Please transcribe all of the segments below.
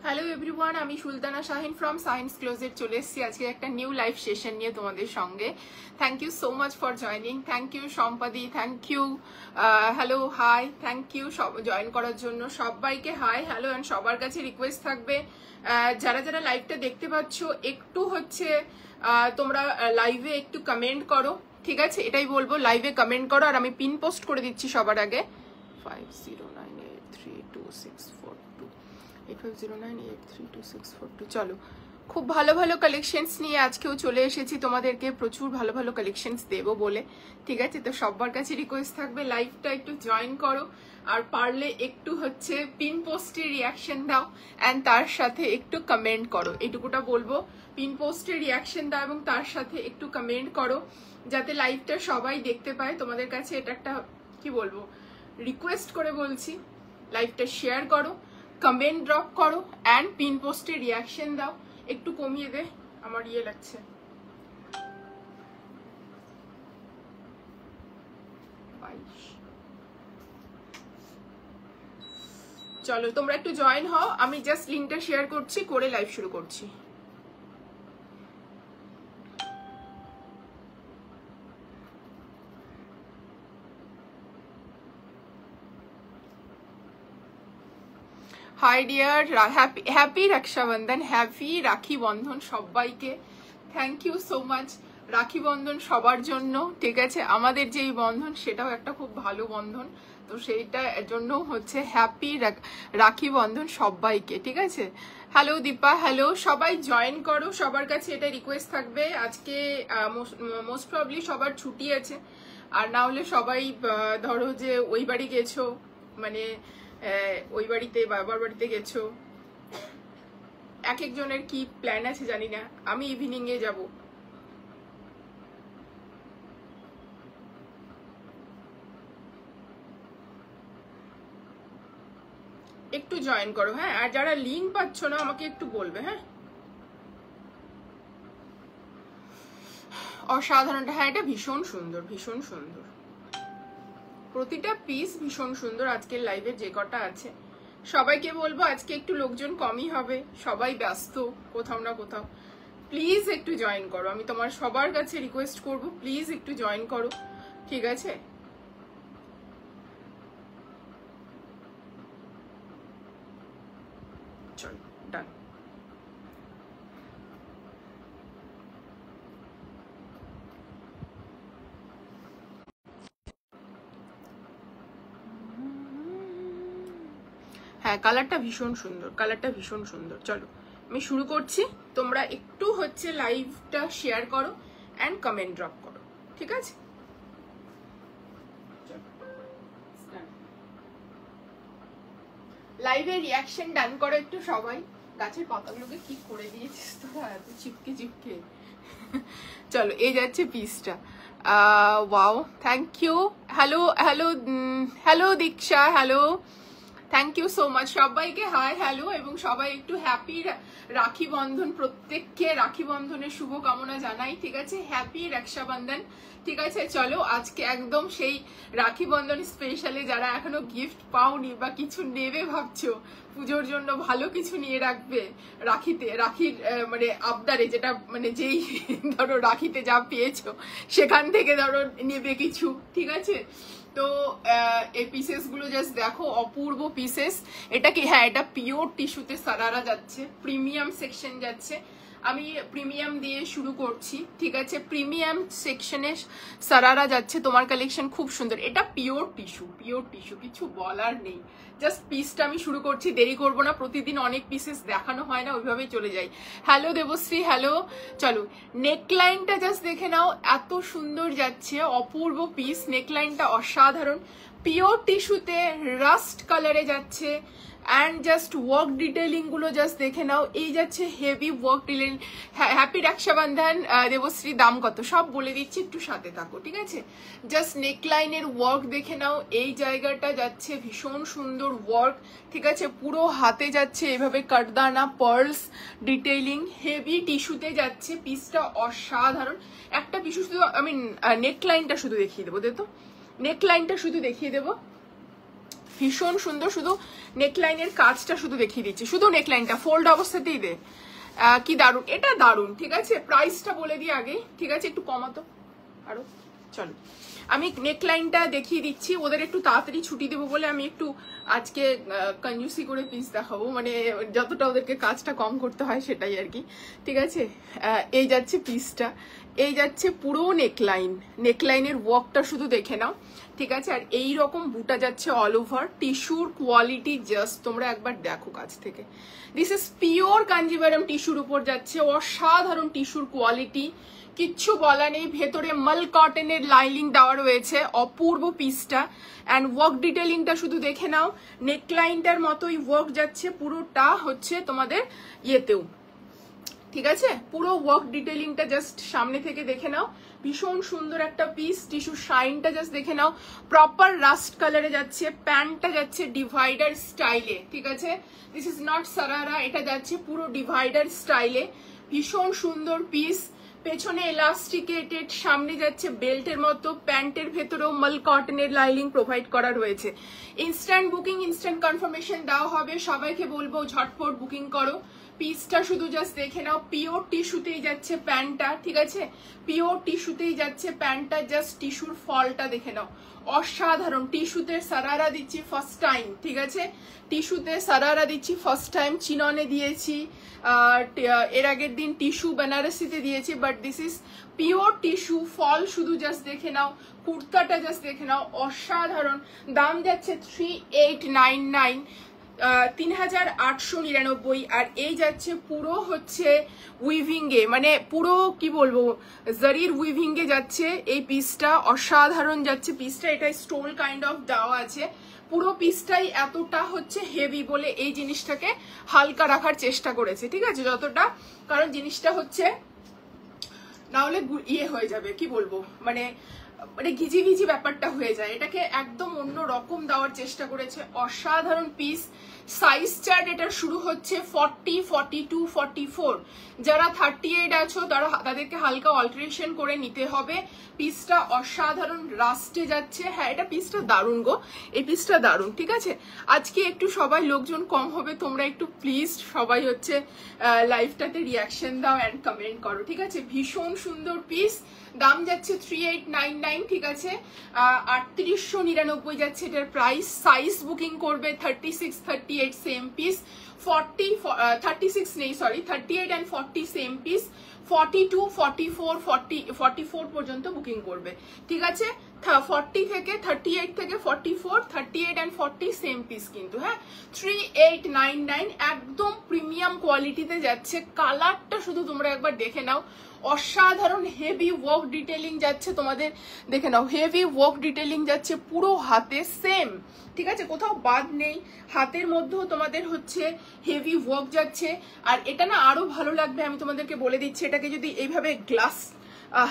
Hello everyone, আমি Sultana Shahin from science closet চলে এসেছি আজকে একটা নিউ লাইভ সেশন নিয়ে তোমাদের সঙ্গে। Thank you so much for joining. Thank you সম্পাদি, thank you, hello, hi, thank you সব জয়েন করার জন্য সবাইকে হাই হ্যালো। অ্যান্ড সবার কাছে রিকোয়েস্ট থাকবে যারা যারা লাইভটা দেখতে পাচ্ছ একটু হচ্ছে তোমরা লাইভে একটু কমেন্ট করো, ঠিক আছে? এটাই বলবো, লাইভে কমেন্ট করো। আর আমি পিন পোস্ট করে দিচ্ছি সবার আগে 5098328642। চলো, খুব ভালো ভালো কালেকশনস নিয়ে আজকেও চলে এসেছি তোমাদেরকে, প্রচুর ভালো ভালো কালেকশনস দেবো বলে, ঠিক আছে? তো সবার কাছে রিকোয়েস্ট থাকবে লাইভটা একটু জয়েন করো, আর পারলে একটু হচ্ছে পিন পোস্টে রিয়াকশন দাও অ্যান্ড তার সাথে একটু কমেন্ট করো। এইটুকুটা বলবো, পিন পোস্টে রিয়াকশন দাও এবং তার সাথে একটু কমেন্ট করো যাতে লাইভটা সবাই দেখতে পায়। তোমাদের কাছে এটা একটা কি বলবো, রিকোয়েস্ট করে বলছি, লাইভটা শেয়ার করো, কমেন্ট ড্রপ করো অ্যান্ড পিন পোস্টে রিয়াকশন দাও। একটু কমিয়ে দে, আমার ইয়ে লাগছে। চলো তোমরা একটু জয়েন হও, আমি জাস্ট লিঙ্কটা শেয়ার করছি, করে লাইভ শুরু করছি। Hi dear, happy Rakshabandhan, happy Rakhi Bandhan সবাইকে। Thank you so much. Rakhi Bandhan সবার জন্য, ঠিক আছে? আমাদের যে এই বন্ধন সেটাও একটা খুব ভালো বন্ধন, তো সেইটার জন্য হচ্ছে হ্যাপি রাখি বন্ধন সবাইকে, ঠিক আছে? হ্যালো দীপা, হ্যালো, সবাই জয়েন করো। সবার কাছে এটা রিকোয়েস্ট থাকবে, আজকে মোস্ট প্রবলি সবার ছুটি আছে, আর না হলে সবাই ধরো যে ওই বাড়ি গেছো, মানে ওই বাড়িতে বাবার বাড়িতে গেছো, এক একজনের কি প্ল্যান আছে জানি না। আমি ইভিনিং এ যাব। একটু জয়েন করো, হ্যাঁ? আর যারা লিঙ্ক পাচ্ছ না আমাকে একটু বলবে, হ্যাঁ? অসাধারণ, হ্যাঁ এটা ভীষণ সুন্দর, ভীষণ সুন্দর, প্রতিটা পিস ভীষণ সুন্দর। আজকের লাইভে যে কটা আছে সবাইকে বলবো আজকে একটু লোকজন কমই হবে, সবাই ব্যস্ত কোথাও না কোথাও। প্লিজ একটু জয়েন করো, আমি তোমার সবার কাছে রিকোয়েস্ট করব, প্লিজ একটু জয়েন করো, ঠিক আছে? চলো ডান। হ্যাঁ কালারটা ভীষণ সুন্দর, কালারটা ভীষণ সুন্দর। চলো আমি শুরু করছি, তোমরা একটু হচ্ছে লাইভটা শেয়ার করো অ্যান্ড কমেন্ট ড্রপ করো, ঠিক আছে? লাইভে রিয়াকশন ডান করো একটু সবাই। গাছের পাতাগুলোকে কি করে দিয়েছিস তোরা, এত চিপকে চিপকে। চলো এই যাচ্ছে পিসটা। Wow, thank you. Hello hello hello Diksha, hello, thank you so much. সবাইকে হাই হ্যালো, এবং সবাই একটু হ্যাপি রাখি বন্ধন, প্রত্যেককে রাখি বন্ধনের শুভকামনা জানাই, ঠিক আছে? হ্যাপি রক্ষাবন্ধন, ঠিক আছে? চলো আজকে একদম সেই রাখি বন্ধন স্পেশালে যারা এখনো গিফট পাওনি বা কিছু নেবে ভাবছো, পুজোর জন্য ভালো কিছু নিয়ে রাখবে রাখিতে, রাখির মানে আবদারে, যেটা মানে যেই ধরো রাখিতে যা পেয়েছো সেখান থেকে ধরো নেবে কিছু, ঠিক আছে? তো এই পিসেস গুলো জাস্ট দেখো, অপূর্ব পিসেস। এটা কি, হ্যাঁ এটা পিওর টিস্যুতে সারারা যাচ্ছে, প্রিমিয়াম সেকশন যাচ্ছে। আমি প্রিমিয়াম দিয়ে শুরু করছি, ঠিক আছে? প্রিমিয়াম সেকশনে সারারা যাচ্ছে, তোমার কালেকশন খুব সুন্দর। এটা পিওর টিস্যু, পিওর টিস্যু, কিছু বলার নেই। জাস্ট পিসটা আমি শুরু করছি, দেরি করবো না, প্রতিদিন অনেক পিসেস দেখানো হয় না, ওইভাবেই চলে যাই। Hello Debashree, hello. চলো নেকলাইনটা জাস্ট দেখে নাও, এত সুন্দর যাচ্ছে, অপূর্ব পিস। নেকলাইনটা অসাধারণ, পিওর টিস্যুতে রাস্ট কালারে যাচ্ছে। অ্যান্ড জাস্ট ওয়ার্ক ডিটেলিং গুলো জাস্ট দেখে নাও, এই যাচ্ছে heavy work detailing. Happy Rakshabandhan Debashree, দাম কত সব বলে দিচ্ছি, একটু সাথে থাকো, ঠিক আছে? জাস্ট নেকলাইনের ওয়ার্ক দেখে নাও, এই জায়গাটা যাচ্ছে ভীষণ সুন্দর ওয়ার্ক, ঠিক আছে? পুরো হাতে যাচ্ছে এভাবে কাটদানা, পার্লস ডিটেইলিং, হেভি টিস্যুতে যাচ্ছে। পিসটা অসাধারণ। একটা টিস্যু শুধু আমি নেকলাইনটা শুধু দেখিয়ে দেবো, দেখো নেকলাইনটা শুধু দেখিয়ে দেবো। ভীষণ সুন্দর। শুধু নেকলাইনের কাজটা শুধু দেখিয়ে দিচ্ছি, শুধু নেকলাইনটা ফোল্ড অবস্থাতেই দে। কি দারুণ, এটা দারুণ। ঠিক আছে, প্রাইসটা বলে দিই আগেই, ঠিক আছে, একটু কমাতো আরো। চলো আমি নেকলাইনটা দেখিয়ে দিচ্ছি, ওদের একটু তাড়াতাড়ি ছুটি দেবো বলে আমি একটু আজকে কনজুসি করে পিস দেখাবো, মানে যতটা ওদেরকে কাজটা কম করতে হয় সেটাই আর কি। ঠিক আছে, এই যাচ্ছে পিসটা, এই যাচ্ছে পুরো নেকলাইন, নেকলাইনের ওয়ার্কটা শুধু দেখে নাও। ঠিক আছে, আর এই রকম বুটা যাচ্ছে অল ওভার। টিস্যুর কোয়ালিটি জাস্ট তোমরা একবার দেখো কাছ থেকে। দিস ইজ পিওর কাঞ্জিভারাম টিস্যুর উপর যাচ্ছে, অসাধারণ টিস্যুর কোয়ালিটি, কিচ্ছু বলা নেই। ভেতরে মাল কটনের লাইনিং দেওয়া রয়েছে, অপূর্ব পিসটা। অ্যান্ড ওয়ার্ক ডিটেলিংটা শুধু দেখে নাও, নেকলাইনটার মতোই ওয়ার্ক যাচ্ছে পুরোটা হচ্ছে তোমাদের ইয়েতেও। ঠিক আছে, পুরো ওয়ার্ক ডিটেলিংটা জাস্ট সামনে থেকে দেখে নাও, ভীষণ সুন্দর একটা পিস। টিস্যু শাইনটা জাস্ট দেখে নাও, প্রপার রাস্ট কালারে যাচ্ছে। প্যান্টটা যাচ্ছে ডিভাইডার স্টাইলে। ঠিক আছে, দিস ইজ নট সারারা, এটা যাচ্ছে পুরো ডিভাইডার স্টাইলে, ভীষণ সুন্দর পিস। পেছনে এলাস্টিকেটেড, সামনে যাচ্ছে বেল্টের মতো, প্যান্টের ভেতরেও মাল কটনের লাইনিং প্রোভাইড করা রয়েছে। ইনস্ট্যান্ট বুকিং, ইনস্ট্যান্ট কনফার্মেশন দেওয়া হবে, সবাইকে বলবো ঝটপট বুকিং করো। পিসটা শুধু জাস্ট দেখে নাও, পিওর টিস্যুতেই যাচ্ছে প্যান্টটা। ঠিক আছে, পিওর টিস্যুতেই যাচ্ছে প্যান্টটা, জাস্ট টিস্যুর ফলটা দেখে নাও, অসাধারণ। টিস্যুতে সারারা দিচ্ছি ফার্স্ট টাইম। ঠিক আছে, টিস্যুতে সারারা দিচ্ছি ফার্স্ট টাইম। চিননে দিয়েছি, এর আগের দিন টিস্যু বেনারসিতে দিয়েছি, but this is pure tissue. Fall শুধু জাস্ট দেখে নাও, কুর্তাটা জাস্ট দেখে নাও, অসাধারণ। দাম যাচ্ছে 3899, 3899। আর এই যাচ্ছে পুরো হচ্ছে উইভিং এ, মানে পুরো কি বলবো, জারির উইভিং এ যাচ্ছে এই পিসটা, অসাধারণ যাচ্ছে পিসটা। এটা স্টোল কাইন্ড অফ দেওয়া আছে, পুরো পিসটাই এতটা হচ্ছে হেভি বলে এই জিনিসটাকে হালকা রাখার চেষ্টা করেছে। ঠিক আছে, যতটা, কারণ জিনিসটা হচ্ছে না হলে ইয়ে হয়ে যাবে, কি বলবো, মানে ঘিজি ঘিজি ব্যাপারটা হয়ে যায়। এটাকে একদম অন্য রকম দেওয়ার চেষ্টা করেছে, অসাধারণ পিস। সাইজ চার্ট এটা শুরু হচ্ছে 40, 42, 44। যারা 38 আছো তাদেরকে হালকা অল্টারেশন করে নিতে হবে। পিসটা অসাধারণ রাস্টে যাচ্ছে। হ্যাঁ, এটা পিসটা দারুণ গো, এই পিসটা দারুণ। ঠিক আছে, আজকে একটু সবাই লোকজন কম হবে, তোমরা একটু প্লিজ সবাই হচ্ছে লাইভটাতে রিয়াকশন দাও অ্যান্ড কমেন্ট করো। ঠিক আছে, ভীষণ সুন্দর পিস। দাম যাচ্ছে 3899। ঠিক আছে, 3899 যাচ্ছে এটার প্রাইস। সাইজ বুকিং করবে 36, 38 সেম পিস। 36 নেই, সরি, 38 and 40 সেম পিস। 42, 44, 44 পর্যন্ত বুকিং করবে। ঠিক আছে, 40 থেকে 38 থেকে 44, 38 and 40 সেম পিস কিন্তু। হ্যাঁ, 3899, একদম প্রিমিয়াম কোয়ালিটিতে যাচ্ছে। কালারটা শুধু তোমরা একবার দেখে নাও, অসাধারণ হেভি ওয়ার্ক ডিটেলিং যাচ্ছে তোমাদের, দেখে নাও, হেভি ওয়ার্ক ডিটেলিং যাচ্ছে পুরো হাতে সেম। ঠিক আছে, কোথাও বাদ নেই, হাতের মধ্যেও তোমাদের হচ্ছে হেভি ওয়ার্ক যাচ্ছে। আর এটা না আরো ভালো লাগবে, আমি তোমাদেরকে বলে দিচ্ছি, এটাকে যদি এইভাবে গ্লাস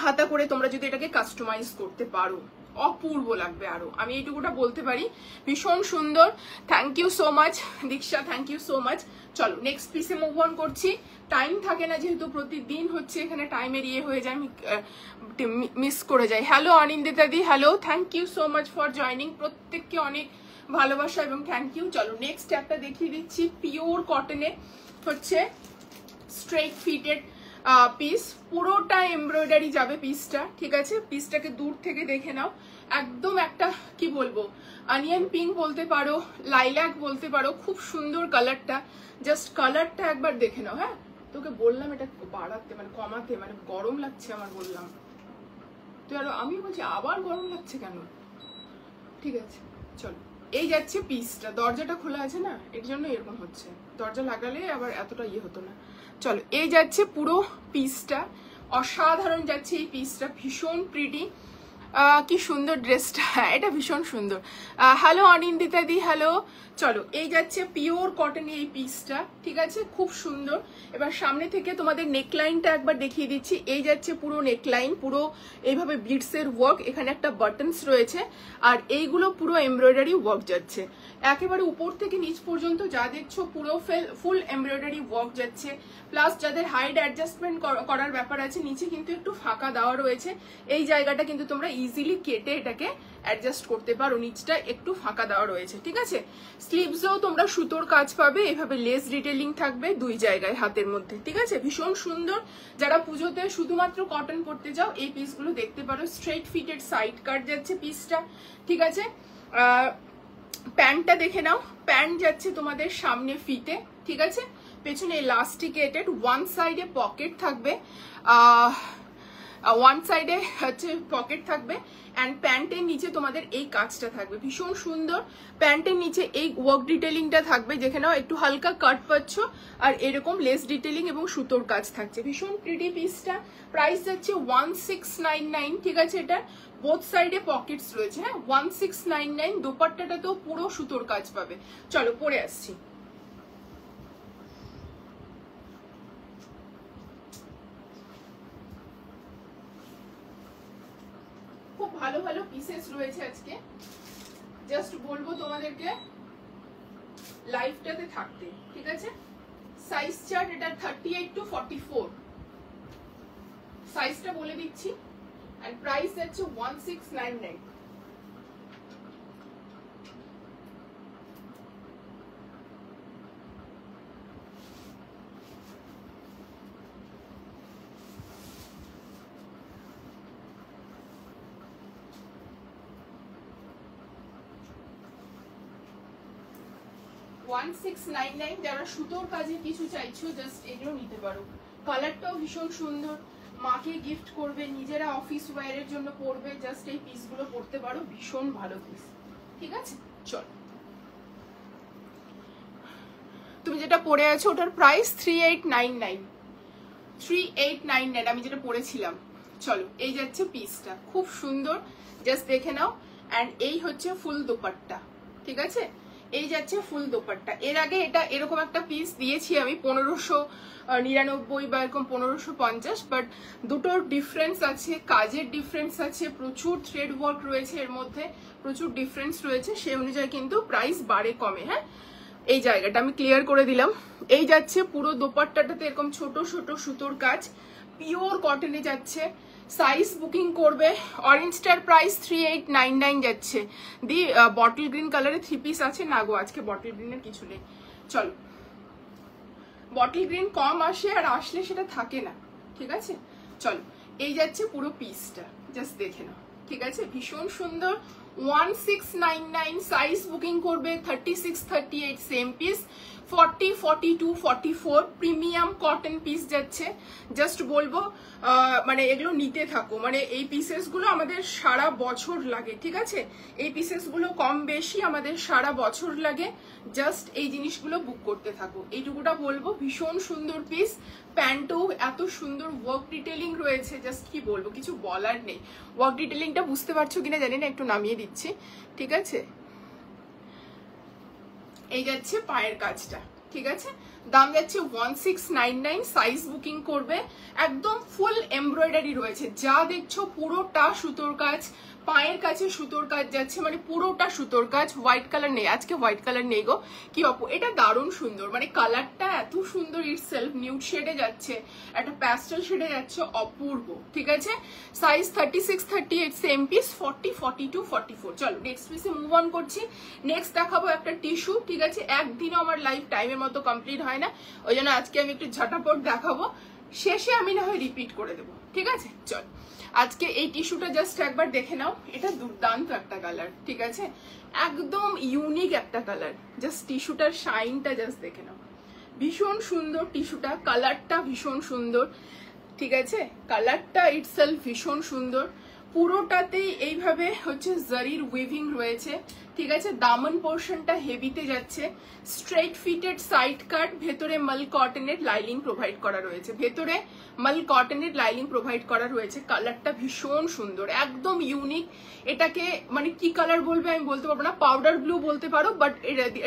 হাতা করে তোমরা যদি এটাকে কাস্টমাইজ করতে পারো, অপূর্ব লাগবে আরো, আমি এইটুকুটা বলতে পারি। ভীষণ সুন্দর, থ্যাংক ইউ সো মাচ দীক্ষা, থ্যাংক ইউ সো মাচ। চলো নেক্সট পিসে মুভ অন করছি, টাইম থাকে না যেহেতু, প্রতিদিন হচ্ছে এখানে টাইমের ইয়ে হয়ে যায়, আমি মিস করে যাই। Hello Anindita di, hello, thank you so much for joining. প্রত্যেককে অনেক ভালোবাসা এবং থ্যাংক ইউ। চলো নেক্সট একটা দেখিয়ে দিচ্ছি, পিওর কটনে হচ্ছে স্ট্রেট ফিটেড পিস, পুরোটা এমব্রয়ডারি যাবে পিসটা। ঠিক আছে, পিসটাকে দূর থেকে দেখে নাও, একদম একটা কি বলবো, অনিয়ন পিঙ্ক বলতে পারো, লাইল্যাক বলতে পারো, খুব সুন্দর কালারটা, জাস্ট কালারটা একবার দেখে নাও। হ্যাঁ, তোকে বললাম এটা বাড়াতে, মানে কমাতে, মানে গরম লাগছে আমার, বললাম তুই, আর আমি বলছি আবার গরম লাগছে কেন। ঠিক আছে, চলো এই যাচ্ছে পিসটা। দরজাটা খোলা আছে না, এর জন্য এরকম হচ্ছে, দরজা লাগালে আবার এতটা ইয়ে হতো না। চলো এই যাচ্ছে পুরো পিসটা, অসাধারণ যাচ্ছে এই পিসটা, ভীষণ প্রিটি। কি সুন্দর ড্রেসটা, এটা ভীষণ সুন্দর। Hello Anindita di, hello. চলো এই যাচ্ছে পিওর কটনে এই পিসটা। ঠিক আছে, খুব সুন্দর। এবার সামনে থেকে তোমাদের নেকলাইনটা একবার দেখিয়ে দিচ্ছি। এই যাচ্ছে পুরো নেকলাইন, পুরো এইভাবে বিটসের ওয়ার্ক, এখানে একটা বাটনস রয়েছে, আর এইগুলো পুরো এমব্রয়ডারি ওয়ার্ক যাচ্ছে একেবারে উপর থেকে নিচ পর্যন্ত, যা দেখছো পুরো ফুল এমব্রয়ডারি ওয়ার্ক যাচ্ছে। প্লাস যাদের হাইট অ্যাডজাস্টমেন্ট করার ব্যাপার আছে, নিচে কিন্তু একটু ফাঁকা দেওয়া রয়েছে, এই জায়গাটা কিন্তু তোমরা ইজিলি কেটে এটাকে অ্যাডজাস্ট করতে পারো, নিচটা একটু ফাঁকা দেওয়া রয়েছে, ঠিক আছে। স্লিভসেও তোমরা সুতোর কাজ পাবে, এভাবে লেস ডিটেলিং থাকবে দুই জায়গায় হাতের মধ্যে, ঠিক আছে, ভীষণ সুন্দর। যারা পুজোতে শুধুমাত্র কটন পরতে যাও এই পিসগুলো দেখতে পারো। স্ট্রেট ফিটেড সাইড কাট যাচ্ছে পিসটা, ঠিক আছে। প্যান্টটা দেখে নাও, প্যান্ট যাচ্ছে তোমাদের সামনে ফিতে, ঠিক আছে, পেছনে ইলাস্টিকেটেড, ওয়ান সাইডে পকেট থাকবে, ওয়ান সাইডে হচ্ছে পকেট থাকবে, অ্যান্ড প্যান্টের নিচে তোমাদের এই কাজটা থাকবে, ভীষণ সুন্দর। প্যান্টের নিচে এই ওয়ার্ক ডিটেলিংটা থাকবে, যেখানেও একটু হালকা কাট পাচ্ছ, আর এরকম লেস ডিটেলিং এবং সুতোর কাজ থাকছে, ভীষণ প্রিটি পিসটা। প্রাইস যাচ্ছে 1699, ঠিক আছে। এটা বোথ সাইডে পকেটস রয়েছে, হ্যাঁ, 1699। দোপাট্টাটা তো পুরো সুতোর কাজ পাবে। চলো পরে আসছি। খুব ভালো ভালো পিসেস রয়েছে আজকে, জাস্ট বলবো তোমাদেরকে লাইভটাতে থাকতে, ঠিক আছে। সাইজ চার্ট এটা 38 to 44, সাইজটা বলে দিচ্ছি, এন্ড প্রাইস যাচ্ছে 1699। যারা সুতোর কাজে কিছু চাইছো জাস্ট এগুলো নিতে পারো। কালারটাও ভীষণ সুন্দর, মাকে গিফট করবে, নিজেরা অফিস ওয়্যারের জন্য পরবে, জাস্ট এই পিসগুলো পরতে পারো, ভীষণ ভালো পিস, ঠিক আছে। চল, তুমি যেটা পরে আছো ওটার প্রাইস 3899, আমি যেটা পরেছিলাম। চলো, এই যাচ্ছে পিসটা, খুব সুন্দর, জাস্ট দেখে নাও। অ্যান্ড এই হচ্ছে ফুল দোপাট্টা, ঠিক আছে, এই যাচ্ছে ফুল দোপাট্টা। এর আগে এটা এরকম একটা পিস দিয়েছি আমি 1599 বা এরকম 1550, বাট দুটোর ডিফারেন্স আছে, কাজের ডিফারেন্স আছে, প্রচুর থ্রেড ওয়ার্ক রয়েছে এর মধ্যে, প্রচুর ডিফারেন্স রয়েছে, সেই অনুযায়ী কিন্তু প্রাইস বাড়ে কমে, হ্যাঁ। এই জায়গাটা আমি ক্লিয়ার করে দিলাম। এই যাচ্ছে পুরো দোপাট্টাটাতে এরকম ছোট ছোট সুতোর কাজ, পিওর কটনে যাচ্ছে। সাইজ বুকিং করবে। অরেঞ্জটার প্রাইস 3899 যাচ্ছে। দি বটল গ্রিন কালারে 3 পিস আছে না গো, আজকে বটল গ্রিনের কিছু নেই। চলো, বটল গ্রিন কম আসে, আর আসলে সেটা থাকে না, ঠিক আছে। চলো, এই যাচ্ছে পুরো পিসটা, জাস্ট দেখে নাও, ঠিক আছে, ভীষণ সুন্দর। 1699, সাইজ বুকিং করবে 36, 38, same piece. 40, 42, 44 premium cotton piece যাচ্ছে। জাস্ট বলবো মানে এগুলো নিতে থাকো, মানে এই পিসেস গুলো আমাদের সারা বছর লাগে, ঠিক আছে, এই পিসেস গুলো কম বেশি আমাদের সারা বছর লাগে, জাস্ট এই জিনিসগুলো বুক করতে থাকো, এইটুকুটা বলবো। ভীষণ সুন্দর পিস, প্যান্টও এত সুন্দর ওয়ার্ক ডিটেলিং রয়েছে, জাস্ট কি বলবো, কিছু বলার নেই। ওয়ার্ক ডিটেলিংটা বুঝতে পারছো কিনা জানি না, একটু নামিয়ে দিচ্ছি, ঠিক আছে। এই যাচ্ছে পায়ের কাজটা, ঠিক আছে, দাম যাচ্ছে 1699, সাইজ বুকিং করবে। একদম ফুল এমব্রয়ডারি রয়েছে, যা দেখছো পুরোটা সুতোর কাজ, পায়ের কাছে সুতোর কাজ যাচ্ছে, মানে পুরোটা সুতোর কাজ। হোয়াইট কালার নেই আজকে, হোয়াইট কালার নেই গো, কি এটা দারুণ সুন্দর, মানে কালারটা এত সুন্দর, ইটসেলফ নিউড শেডে যাচ্ছে, একটা প্যাস্টেল শেডে যাচ্ছে, অপূর্ব, ঠিক আছে। Size 36, 38 same piece. 40, 42, 44। চলো নেক্সট পিসে মুভ অন করছি। নেক্সট দেখাবো একটা টিস্যু, ঠিক আছে, একদিনও আমার লাইফ টাইমের মতো কমপ্লিট হয় না, ওই জন্য আজকে আমি একটু ঝটাপট দেখাবো, শেষে আমি না হয় রিপিট করে দেবো, ঠিক আছে। চল, আজকে এই টিস্যুটা জাস্ট একবার দেখে নাও, এটা দুর্দান্ত একটা কালার, ঠিক আছে, একদম ইউনিক একটা কালার, জাস্ট টিস্যুটার শাইনটা জাস্ট দেখে নাও, ভীষণ সুন্দর টিস্যুটা, কালারটা ভীষণ সুন্দর, ঠিক আছে, কালারটা ইটসেলফ ভীষণ সুন্দর। পুরোটাতেই এইভাবে হচ্ছে জারির উইভিং রয়েছে, ঠিক আছে। দামন পোর্শনটা হেভিতে যাচ্ছে, স্ট্রেট ফিটেড সাইড কাট, ভেতরে মাল কটনের লাইনিং প্রোভাইড করা রয়েছে, ভেতরে মাল কটনের লাইনিং প্রোভাইড করা রয়েছে। কালারটা ভীষণ সুন্দর, একদম ইউনিক। এটাকে মানে কি কালার বলবে আমি বলতে পারবো না, পাউডার ব্লু বলতে পারো, বাট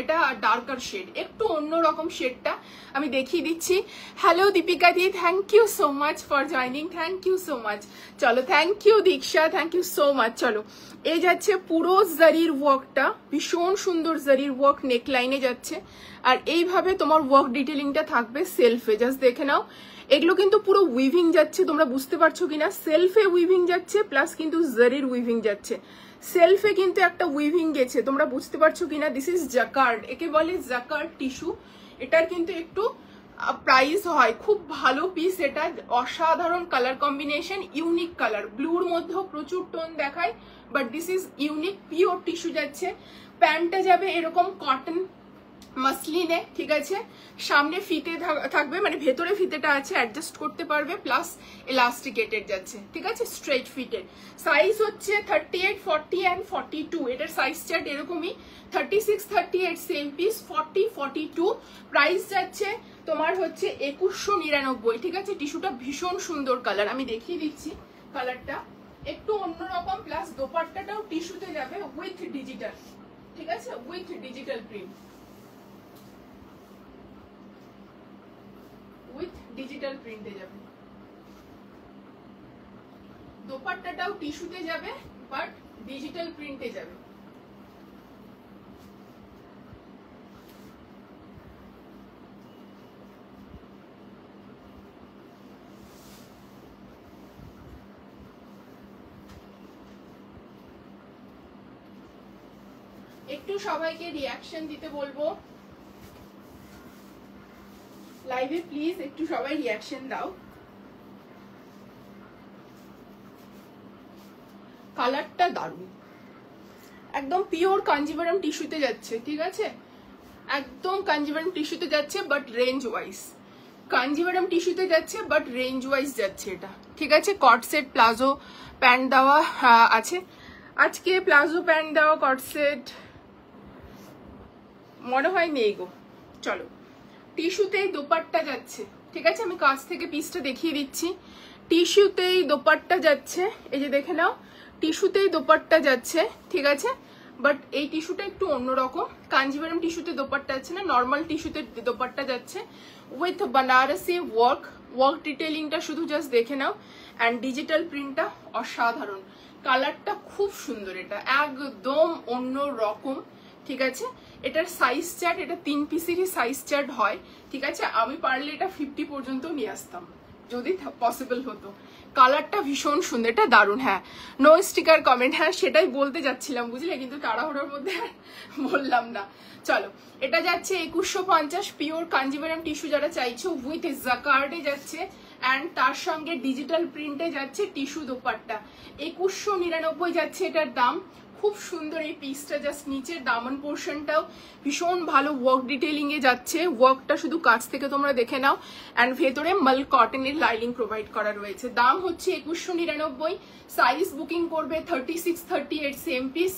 এটা ডার্কার শেড, একটু অন্যরকম শেডটা আমি দেখিয়ে দিচ্ছি। Hello Dipika di, thank you so much for joining, thank you so much. চলো, thank you Diksha, thank you so much. চলো, এই যাচ্ছে পুরো জারির ওয়ার্কটা, দোপাট্টা, ভীষণ সুন্দর জারির ওয়ার্ক নেকলাইনে যাচ্ছে। আর এইভাবে তোমার ওয়ার্ক ডিটেলিংটা থাকবে সেলফে, জাস্ট দেখে নাও। এগুলো কিন্তু পুরো উইভিং যাচ্ছে, তোমরা বুঝতে পারছো কিনা, সেলফে উইভিং যাচ্ছে প্লাস কিন্তু জারির উইভিং যাচ্ছে। সেলফে কিন্তু একটা উইভিং গেছে, তোমরা বুঝতে পারছো কিনা। দিস ইজ জাকার্ড, একে বলে জাকার্ড টিস্যু। এটার কিন্তু একটু প্রাইস হয়, খুব ভালো পিস এটা, অসাধারণ কালার কম্বিনেশন, ইউনিক কালার, ব্লুর মধ্যেও প্রচুর টোন দেখায়, but this is unique, pure tissue যাচ্ছে। প্যান্টটা যাবে এরকম কটন মাসলিনে, ঠিক আছে, সামনে ফিতে থাকবে, মানে ভেতরে ফিতেটা আছে, অ্যাডজাস্ট করতে পারবে, প্লাস এলাস্টিকেটেড যাচ্ছে, ঠিক আছে, স্ট্রেট ফিটেড। সাইজ হচ্ছে 38, 40 অ্যান্ড 42, এটার সাইজ চার্ট এরকমই, 36, 38 সেম পিস, 40, 42। প্রাইস যাচ্ছে তোমার হচ্ছে 2199, ঠিক আছে। টিস্যুটা ভীষণ সুন্দর কালার, আমি দেখিয়ে দিচ্ছি কালারটা, একটু অন্যরকম, প্লাস দোপাট্টাটাও টিস্যুতে যাবে উইথ ডিজিটাল, ঠিক আছে, with digital print, with digital প্রিন্টে যাবে। দোপাট্টাটাও টিস্যুতে যাবে বাট ডিজিটাল প্রিন্টে যাবে। একটু সবাইকে রিয়াকশন দিতে বলবো লাইভে, প্লিজ একটু সবাই রিয়াকশন দাও। কালারটা দারুণ, একদম পিওর কাঞ্জিভারাম টিস্যুতে যাচ্ছে, ঠিক আছে, একদম কাঞ্জিভারাম টিস্যুতে যাচ্ছে, বাট রেঞ্জ ওয়াইজ কাঞ্জিভারাম টিস্যুতে যাচ্ছে, বাট রেঞ্জ ওয়াইজ যাচ্ছে এটা, ঠিক আছে। কট সেট প্লাজো প্যান্ট দেওয়া আছে আজকে, প্লাজো প্যান্ট দেওয়া কট সেট মনে হয় নেই গো। চলো, টিস্যুতেই দোপাট্টা যাচ্ছে, ঠিক আছে, আমি কাছ থেকে পিসটা দেখিয়ে দিচ্ছি। টিস্যুতেই দোপাট্টা যাচ্ছে, এই যে দেখে নাও, টিস্যুতেই দোপাট্টা যাচ্ছে, ঠিক আছে, বাট এই টিস্যুটা একটু অন্যরকম, কাঞ্জিভারাম টিস্যুতে দোপাট্টা যাচ্ছে না, নর্মাল টিস্যুতে দোপাট্টা যাচ্ছে উইথ বানারসি ওয়ার্ক, ওয়ার্ক ডিটেলিংটা শুধু জাস্ট দেখে নাও। অ্যান্ড ডিজিটাল প্রিন্টটা অসাধারণ, কালারটা খুব সুন্দর, এটা একদম অন্য রকম, ঠিক আছে। এটার সাইজ চার্ট, এটা 3 পিসেরই সাইজ চার্ট হয়, ঠিক আছে। আমি পারলে এটা 50 পর্যন্ত নিয়ে আসতাম যদি পসিবল হতো। কালারটা ভীষণ সুন্দর, এটা দারুণ। হ্যাঁ, নো স্টিকার কমেন্ট, হ্যাঁ সেটাই বলতে যাচ্ছিলাম বুঝলে, কিন্তু তাড়াহুড়োর মধ্যে বললাম না। চলো, এটা যাচ্ছে 2150, পিওর কাঞ্জিভারাম টিস্যু যারা চাইছো, উইথ জাকার্ডে যাচ্ছে, অ্যান্ড তার সঙ্গে ডিজিটাল প্রিন্টে যাচ্ছে টিস্যু দোপাট্টা, 2199 যাচ্ছে এটার দাম। খুব সুন্দর এই পিসটা, জাস্ট নিচের দামন পোর্শনটাও ভীষণ ভালো ওয়ার্ক ডিটেলিং এ যাচ্ছে, ওয়ার্কটা শুধু কাছ থেকে তোমরা দেখে নাও। অ্যান্ড ভেতরে মাল কটনের লাইনিং প্রোভাইড করা রয়েছে, দাম হচ্ছে 2199। সাইজ বুকিং করবে 36, 38 সেম পিস,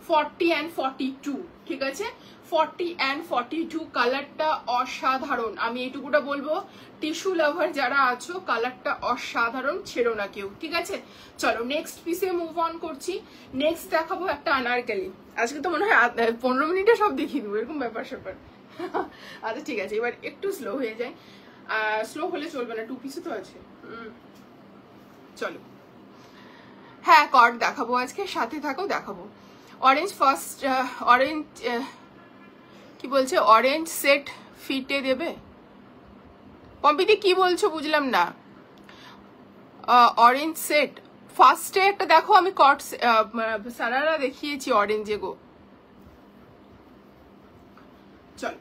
40 অ্যান্ড 42, ঠিক আছে, 40 অ্যান্ড 42। কালারটা অসাধারণ, আমি এইটুকুটা বলবো, টিস্যু লাভার যারা আছো, কালারটা অসাধারণ, ছেড়ো না কেউ, ঠিক আছে। চলো নেক্সট পিসে মুভ অন করছি। নেক্সট দেখাবো একটা আনারকলি, আজকে তো মনে হয় 15 মিনিটে সব দেখিয়ে দেবো, এরকম ব্যাপার স্যাপার। আচ্ছা ঠিক আছে, এবার একটু স্লো হয়ে যায়, স্লো হলে চলবে না, 2 পিসে তো আছে। চলো, হ্যাঁ কট দেখাবো আজকে, সাথে থাকো দেখাবো। অরেঞ্জ ফার্স্ট, অরেঞ্জ কি বলছে, অরেঞ্জ সেট ফিটে দেবে, পম্পিদি কি বলছো বুঝলাম না। অরেঞ্জ সেট ফার্স্টে একটা দেখো, আমি কট সারারা দেখিয়েছি অরেঞ্জে গো। চল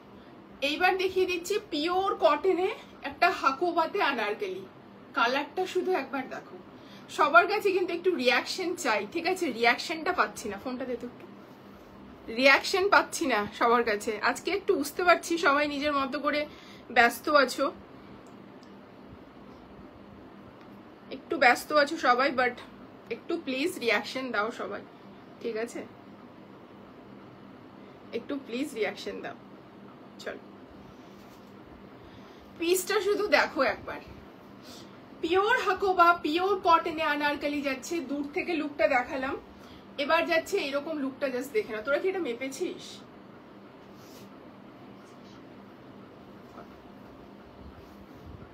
এইবার দেখিয়ে দিচ্ছি পিওর কটনে একটা হাকোবাতে আনারকলি, কালারটা শুধু একবার দেখো। সবার কাছে কিন্তু একটু রিয়াকশন চাই, ঠিক আছে, রিয়াকশনটা পাচ্ছি না, ফোনটা দে তো একটু, রিয়াকশন পাচ্ছি না সবার কাছে আজকে, একটু বুঝতে পারছি সবাই নিজের মতো করে ব্যস্ত আছো, একটু ব্যস্ত আছো সবাই, বাট একটু প্লিজ রিয়াকশন দাও সবাই, ঠিক আছে, একটু প্লিজ রিয়াকশন দাও। চল পিসটা শুধু দেখো একবার, পিওর হাকোবা, পিওর কটনে আনারকলি যাচ্ছে, দূর থেকে লুকটা দেখালাম, এবার যাচ্ছে এরকম লুকটা, জাস্ট দেখে না। তোরা কি এটা মেপেছিস?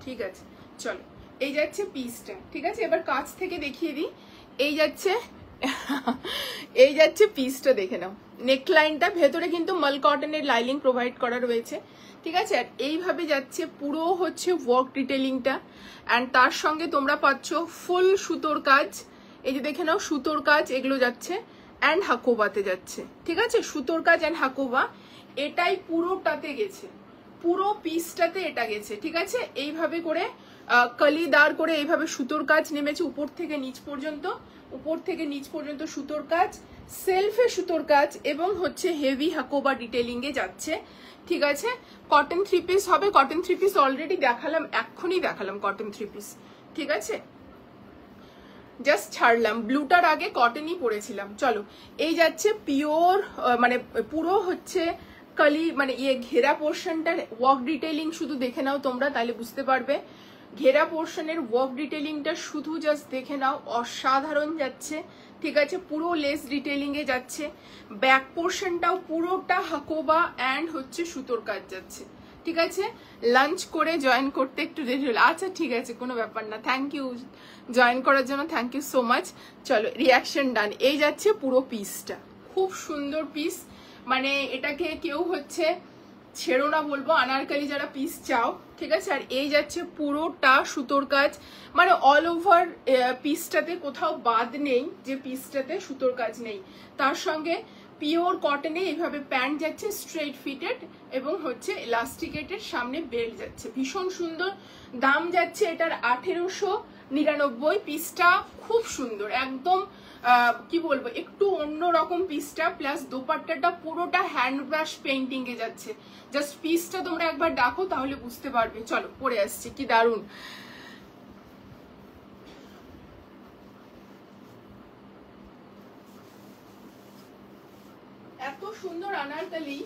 ঠিক আছে, চলো এই যাচ্ছে পিসটা, ঠিক আছে। এবার কাছ থেকে দেখিয়ে দিই, এই যাচ্ছে এই যাচ্ছে পিসটা, দেখে নাও। নেকলাইনটা ভেতরে কিন্তু মাল কটনের লাইনিং প্রোভাইড করা রয়েছে, ঠিক আছে। আর এইভাবে যাচ্ছে পুরো হচ্ছে ওয়ার্ক ডিটেলিংটা, অ্যান্ড তার সঙ্গে তোমরা পাচ্ছ ফুল সুতোর কাজ। এই যে দেখে নাও সুতোর কাজ এগুলো যাচ্ছে, অ্যান্ড হাকোবাতে যাচ্ছে, ঠিক আছে। সুতোর কাজ অ্যান্ড হাকোবা এটাই পুরোটাতে গেছে, পুরো পিসটাতে এটা গেছে, ঠিক আছে। এইভাবে করে কলিদার করে এইভাবে সুতোর কাজ নেমেছে উপর থেকে নিচ পর্যন্ত, উপর থেকে নিচ পর্যন্ত সুতোর কাজ, সেলফে সুতোর কাজ, এবং হচ্ছে হেভি হাকোবা ডিটেলিং এ যাচ্ছে, ঠিক আছে। কটন 3 পিস হবে, কটন 3 পিস অলরেডি দেখালাম, এক্ষুনি দেখালাম কটন 3 পিস, ঠিক আছে। জাস্ট ছাড়লাম, ব্লুটার আগে কটনই পরেছিলাম। চলো, এই যাচ্ছে পিওর, মানে পুরো হচ্ছে কালি, মানে ইয়ে ঘেরা পোর্শনটার ওয়ার্ক ডিটেইলিং শুধু দেখে নাও তোমরা, তাহলে বুঝতে পারবে। ঘেরা পোর্শনের ওয়ার্ক ডিটেইলিংটা শুধু জাস্ট দেখে নাও, অসাধারণ যাচ্ছে, ঠিক আছে। পুরো লেস ডিটেইলিং এ যাচ্ছে, ব্যাক পোর্শনটাও পুরোটা হাকোবা অ্যান্ড হচ্ছে সুতোর কাজ যাচ্ছে, ঠিক আছে। লাঞ্চ করে জয়েন করতে একটু দেরি হলো, আচ্ছা ঠিক আছে, কোনো ব্যাপার না। থ্যাংক ইউ জয়েন করার জন্য, থ্যাংক ইউ সো মাচ। চলো, রিয়াকশন ডান। এই যাচ্ছে পুরো পিসটা, খুব সুন্দর পিস, মানে এটাকে কেউ হচ্ছে ছেড়ো না বলবো, আনারকালি যারা পিস চাও, ঠিক আছে। আর এই যাচ্ছে পুরোটা সুতোর কাজ, মানে অল ওভার পিসটাতে কোথাও বাদ নেই যে পিসটাতে সুতোর কাজ নেই। তার সঙ্গে পিওর কটনে এইভাবে প্যান্ট যাচ্ছে স্ট্রেট ফিটেড, এবং হচ্ছে ইলাস্টিকেটের সামনে বেল্ট যাচ্ছে, ভীষণ সুন্দর। দাম যাচ্ছে এটার 1899। পিসটা খুব সুন্দর, একদম কি বলবো, একটু অন্যরকম পিসটা, প্লাস দোপাট্টাটা পুরোটা হ্যান্ড ব্রাশ পেইন্টিং এ যাচ্ছে। জাস্ট পিসটা তোমরা একবার দেখো তাহলে বুঝতে পারবে। চলো, পরে আসছি, কি দারুণ। এত সুন্দর আনারকলি,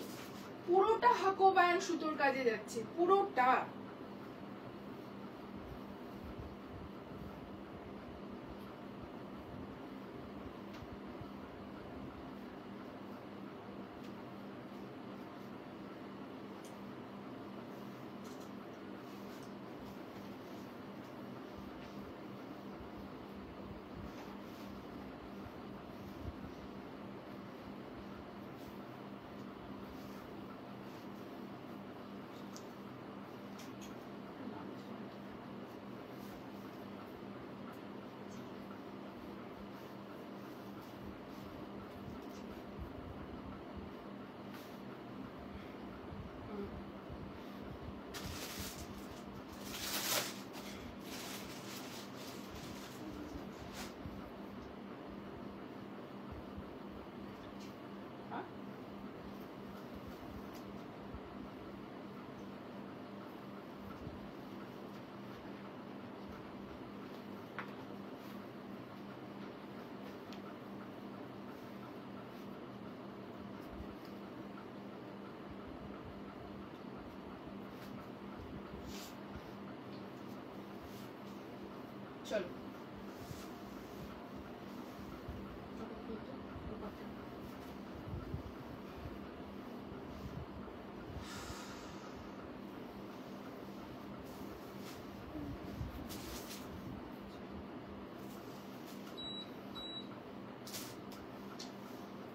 পুরোটা হাকোবা অ্যান্ড সুতোর কাজে যাচ্ছে, পুরোটা। চলো,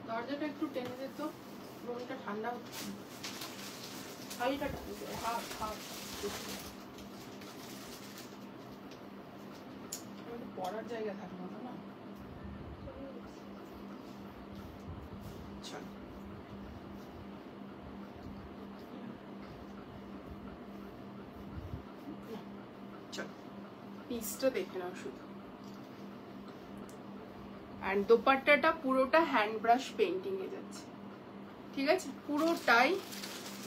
দরজাটা একটু টেনে দিত, রুমটা ঠান্ডা হচ্ছে, হালকা হাফ হাফ পড়ার জায়গা থাকবে না। চল, চল, পিসটা দেখে নাও শুধু। অ্যান্ড দোপাট্টাটা পুরোটা হ্যান্ড ব্রাশ পেইন্টিং এ যাচ্ছে, ঠিক আছে। পুরোটাই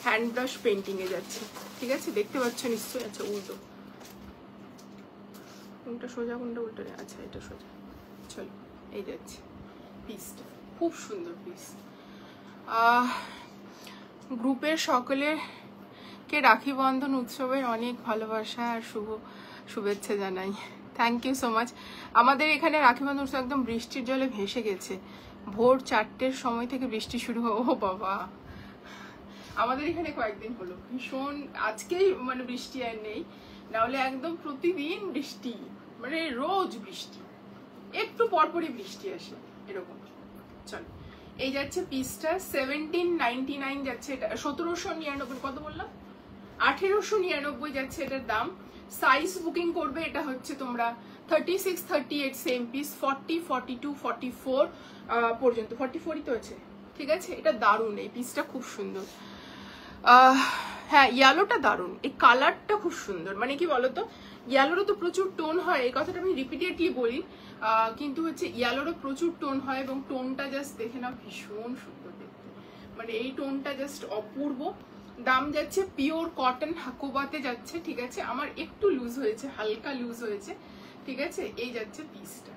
হ্যান্ড ব্রাশ পেইন্টিং এ যাচ্ছে, ঠিক আছে। দেখতে পাচ্ছ নিশ্চয়ই। আচ্ছা, উল্টো, কোনটা সোজা কোনটা উল্টো, আচ্ছা এটা সোজা। চলো, এই যাচ্ছে পিসটা, খুব সুন্দর পিস। গ্রুপের সকলেরকে রাখি বন্ধন উৎসবের অনেক ভালোবাসা আর শুভেচ্ছা জানাই। Thank you so much. আমাদের এখানে রাখি বন্ধন উৎসব একদম বৃষ্টির জলে ভেসে গেছে, ভোর 4টের সময় থেকে বৃষ্টি শুরু হলো। ও বাবা, আমাদের এখানে কয়েকদিন হলো ভীষণ, আজকেই মানে বৃষ্টি আর নেই, নাহলে একদম প্রতিদিন বৃষ্টি, মানে রোজ বৃষ্টি, একটু পরপরই বৃষ্টি আসে। এরকম। চলো এই যাচ্ছে পিসটা 1799 যাচ্ছে, এটা 1799, কত বললাম 1899 যাচ্ছে এটার দাম। সাইজ বুকিং করবে, এটা হচ্ছে তোমরা 36, 38 সেম পিস, 40, 42, 44 পর্যন্ত, 44ই তো আছে, ঠিক আছে। এটা দারুণ, এই পিসটা খুব সুন্দর। হ্যাঁ ইয়েলোটা দারুণ, এই কালারটা খুব সুন্দর, মানে কি বলতো ইয়েলোরও তো প্রচুর টোন হয়, এই কথাটা আমি রিপিটেডলি বলি, কিন্তু হচ্ছে ইয়েলোরও প্রচুর টোন হয় এবং টোনটা জাস্ট দেখে না ভীষণ সুন্দর দেখতে, মানে এই টোনটা জাস্ট অপূর্ব। দাম যাচ্ছে পিওর কটন হাকোবাতে যাচ্ছে, ঠিক আছে। আমার একটু লুজ হয়েছে, হালকা লুজ হয়েছে, ঠিক আছে। এই যাচ্ছে পিসটা,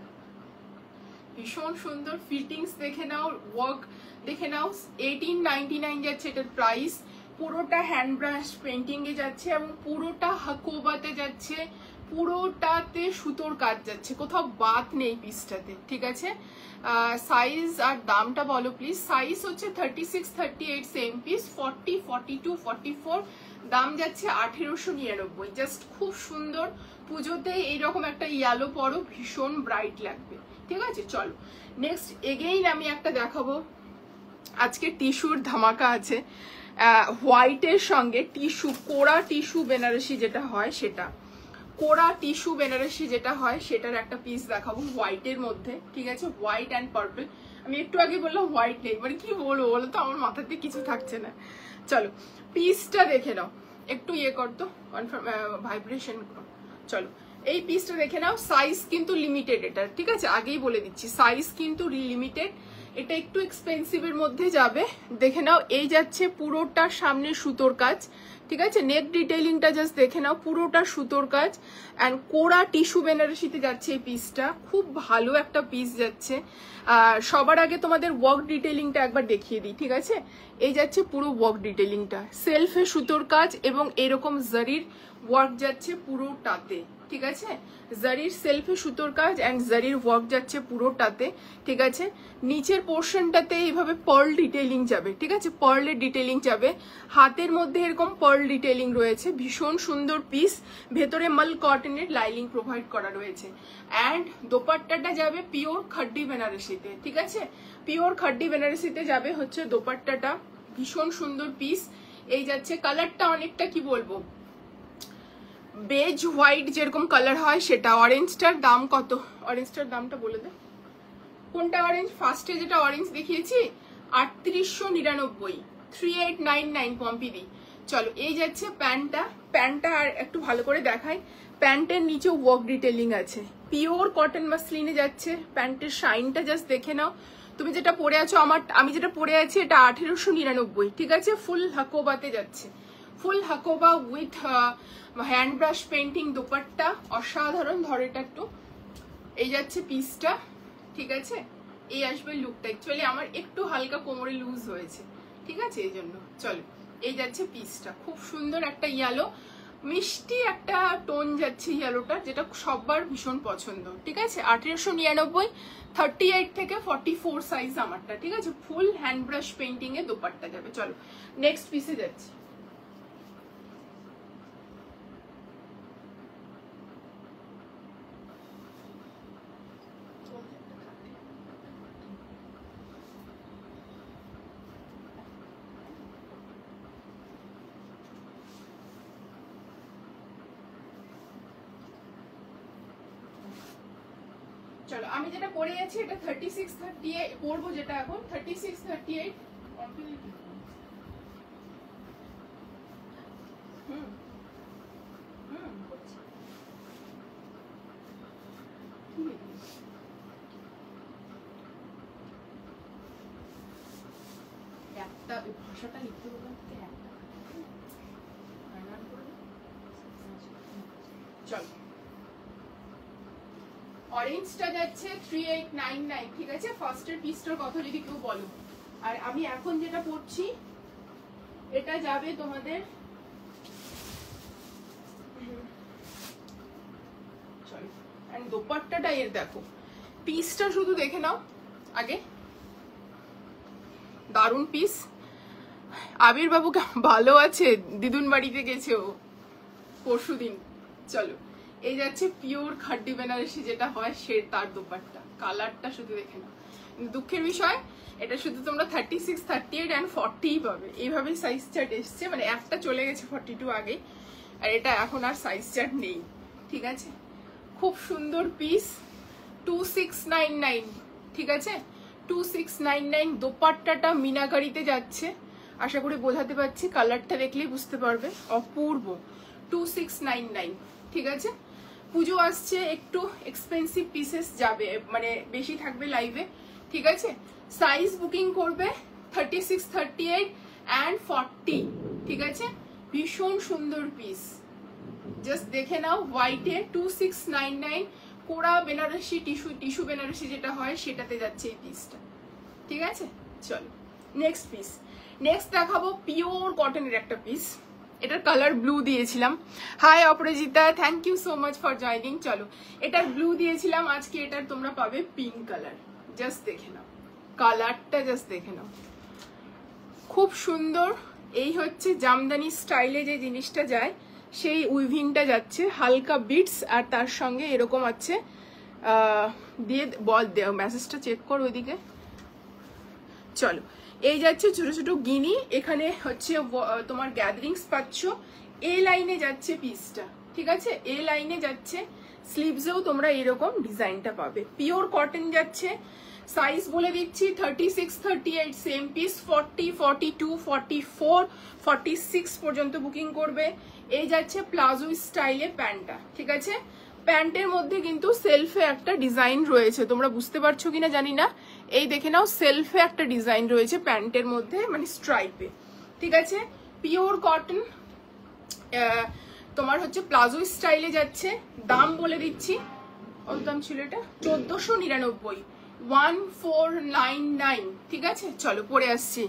ভীষণ সুন্দর। ফিটিংস দেখে নাও, ওয়ার্ক দেখে নাও। 1899 যাচ্ছে এটার প্রাইস। পুরোটা হ্যান্ড ব্রাশ পেন্টিং এ যাচ্ছে এবং পুরোটা হাকোবাতে যাচ্ছে, পুরোটাতে সুতোর কাজ যাচ্ছে, কোথাও বাদ নেই পিসটাতে, ঠিক আছে। সাইজ আর দামটা বলো প্লিজ। সাইজ হচ্ছে 36, 38 সেম পিস, 40, 42, 44, দাম যাচ্ছে 1899। জাস্ট খুব সুন্দর, পুজোতে এইরকম একটা ইয়েলো পরো, ভীষণ ব্রাইট লাগবে, ঠিক আছে। চলো নেক্সট এগেইন আমি একটা দেখাবো, আজকে টিস্যুর ধামাকা আছে। হোয়াইটের সঙ্গে টিস্যু, কোরা টিস্যু বেনারসি যেটা হয় সেটা, কোরা টিস্যু বেনারসি যেটা হয় সেটার একটা পিস দেখাবো হোয়াইটের মধ্যে, ঠিক আছে। White and purple. আমি একটু আগে বললাম হোয়াইট নেই, মানে কি বলবো বলো তো, আমার মাথাতে কিছু থাকছে না। চলো পিসটা দেখে নাও, একটু ইয়ে করতো কনফার্ম ভাইব্রেশন করো। চলো এই পিসটা দেখে নাও। সাইজ কিন্তু লিমিটেড এটার, ঠিক আছে, আগেই বলে দিচ্ছি সাইজ কিন্তু লিমিটেড, এটা একটু এক্সপেন্সিভের মধ্যে যাবে। দেখে নাও এই যাচ্ছে পুরোটা সামনে সুতোর কাজ, ঠিক আছে। নেক ডিটেইলিংটা জাস্ট দেখে নাও, পুরোটা সুতোর কাজ অ্যান্ড কোরা টিস্যু বেনারসিতে যাচ্ছে এই পিসটা, খুব ভালো একটা পিস যাচ্ছে। সবার আগে তোমাদের ওয়ার্ক ডিটেইলিংটা একবার দেখিয়ে দিই, ঠিক আছে। এই যাচ্ছে পুরো ওয়ার্ক ডিটেইলিংটা, সেলফে সুতোর কাজ এবং এরকম জারির ওয়ার্ক যাচ্ছে পুরোটাতে, ঠিক আছে। জারির সেলফে সুতোর কাজ অ্যান্ড জারির ওয়ার্ক যাচ্ছে পুরোটাতে, ঠিক আছে। নিচের পোর্শনটাতে এইভাবে পার্ল ডিটেইলিং যাবে, ঠিক আছে, পার্লের ডিটেইলিং যাবে। হাতের মধ্যে এরকম পার্ল ডিটেইলিং রয়েছে, ভীষণ সুন্দর পিস। ভেতরে মাল কটনের লাইনিং প্রোভাইড করা রয়েছে অ্যান্ড দোপাট্টাটা যাবে পিওর খাড্ডি বেনারসিতে, ঠিক আছে। পিওর খাড্ডি বেনারসিতে যাবে হচ্ছে দোপাট্টাটা, ভীষণ সুন্দর পিস। এই যাচ্ছে কালারটা অনেকটা কি বলবো বেজ হোয়াইট যেরকম কালার হয় সেটা। অরেঞ্জটার দাম কত, অরেঞ্জটার দামটা বলে দে, কোনটা অরেঞ্জ, ফার্স্টে যেটা অরেঞ্জ দেখিয়েছি 3899, 3899 পম্পিদি। চলো এই যাচ্ছে প্যান্টটা, প্যান্টটা আর একটু ভালো করে দেখাই। প্যান্টের নিচে ওয়ার্ক ডিটেইলিং আছে, পিওর কটন মাসলিনে যাচ্ছে। প্যান্টের শাইনটা জাস্ট দেখে নাও। তুমি যেটা পরে আছো, আমি যেটা পরে আছি এটা 1899, ঠিক আছে। ফুল হাকোবাতে যাচ্ছে, full Hakoba with hand brush painting dupatta, অসাধারণ। ধর এটা একটু, এই যাচ্ছে পিসটা, ঠিক আছে। এই আসবে লুকটা। অ্যাকচুয়ালি আমার একটু হালকা কোমরে লুজ হয়েছে, ঠিক আছে, এই জন্য। চলো এই যাচ্ছে পিসটা, খুব সুন্দর একটা ইয়েলো, মিষ্টি একটা টোন যাচ্ছে ইয়েলোটা, যেটা সবার ভীষণ পছন্দ, ঠিক আছে। 1899, 38 থেকে 44 সাইজ আমারটা, ঠিক আছে। ফুল হ্যান্ড ব্রাশ পেন্টিং এ দোপাট্টা যাবে। চলো নেক্সট পিসে যাচ্ছি। চলো আমি যেটা পরে আছি এটা 36, 38 পরবো, যেটা এখন 36, 38 একটা ভাষাটা লিখতে বললাম থেকে একটা। চলো অরেঞ্জটা যাচ্ছে 3899, ঠিক আছে। ফার্স্টের পিসটার কথা যদি কেউ বলো। আর আমি এখন যেটা পরছি এটা যাবে তোমাদের, চলো এন্ড দোপাট্টাটা এর দেখো, পিসটা শুধু দেখে নাও আগে, দারুণ পিস। আবির বাবু ভালো আছে, দিদুন বাড়িতে গেছে ও পরশুদিন। চলো এই যাচ্ছে পিওর খাড্ডি বেনারসি যেটা হয় সে, তার দোপাট্টা, কালারটা শুধু দেখে নাও, দুঃখের বিষয় এটা শুধু তোমরা 36, 38 অ্যান্ড 40 পাবে। এইভাবেই সাইজ চার্ট এসছে, মানে একটা চলে গেছে 42 আগে, আর এটা এখন আর সাইজ চার্ট নেই, ঠিক আছে। খুব সুন্দর পিস, 2699, ঠিক আছে, 2699। দোপাট্টাটা মিনাকারিতে যাচ্ছে, আশা করি বোঝাতে পারছি, কালারটা দেখলেই বুঝতে পারবে, অপূর্ব। 2699, ঠিক আছে। পুজো আসছে, একটু এক্সপেন্সিভ পিসেস যাবে, মানে বেশি থাকবে লাইভে, ঠিক আছে। সাইজ বুকিং করবে 36, 38 অ্যান্ড 40, ঠিক আছে। ভীষণ সুন্দর পিস, জাস্ট দেখে নাও। হোয়াইটে 2699, কোরা বেনারসি, টিস্যু বেনারসি যেটা হয় সেটাতে যাচ্ছে এই পিসটা, ঠিক আছে। চলো নেক্সট পিস। নেক্সট দেখাবো পিওর কটনের একটা পিস, এটার কালার ব্লু দিয়েছিলাম। Hi Aparajita, thank you so much for joining. চলো, এটার ব্লু দিয়েছিলাম, আজকে এটার তোমরা পাবে পিঙ্ক কালার। জাস্ট দেখে নাও কালারটা, জাস্ট দেখে নাও, খুব সুন্দর। এই হচ্ছে জামদানি স্টাইলে যে জিনিসটা যায় সেই উইভিংটা যাচ্ছে, হালকা বিটস, আর তার সঙ্গে এরকম আছে দিয়ে বল দেও, মেসেজটা চেক করো ওইদিকে। চলো, এই যাচ্ছে ছোট ছোট গিনি, এখানে হচ্ছে তোমার গ্যাদারিংস পাচ্ছ। এ লাইনে যাচ্ছে পিসটা, ঠিক আছে, এ লাইনে যাচ্ছে। স্লিভসেও তোমরা এরকম ডিজাইনটা পাবে। পিওর কটন যাচ্ছে। সাইজ বলে দিচ্ছি 36, 38 সেম পিস, 40, 42, 44, 46 পর্যন্ত বুকিং করবে। এই যাচ্ছে প্লাজো স্টাইলে প্যান্টটা, ঠিক আছে। প্যান্টের মধ্যে কিন্তু সেলফে একটা ডিজাইন রয়েছে, তোমরা বুঝতে পারছো কিনা জানি না। এই দেখে নাও, সেলফে একটা ডিজাইন রয়েছে প্যান্টের মধ্যে, মানে স্ট্রাইপে, ঠিক আছে। পিওর কটন, তোমার হচ্ছে প্লাজো স্টাইলে যাচ্ছে। দাম বলে দিচ্ছি, কত দাম ছিল এটা, 1499, 1499, ঠিক আছে। চলো পরে আসছি।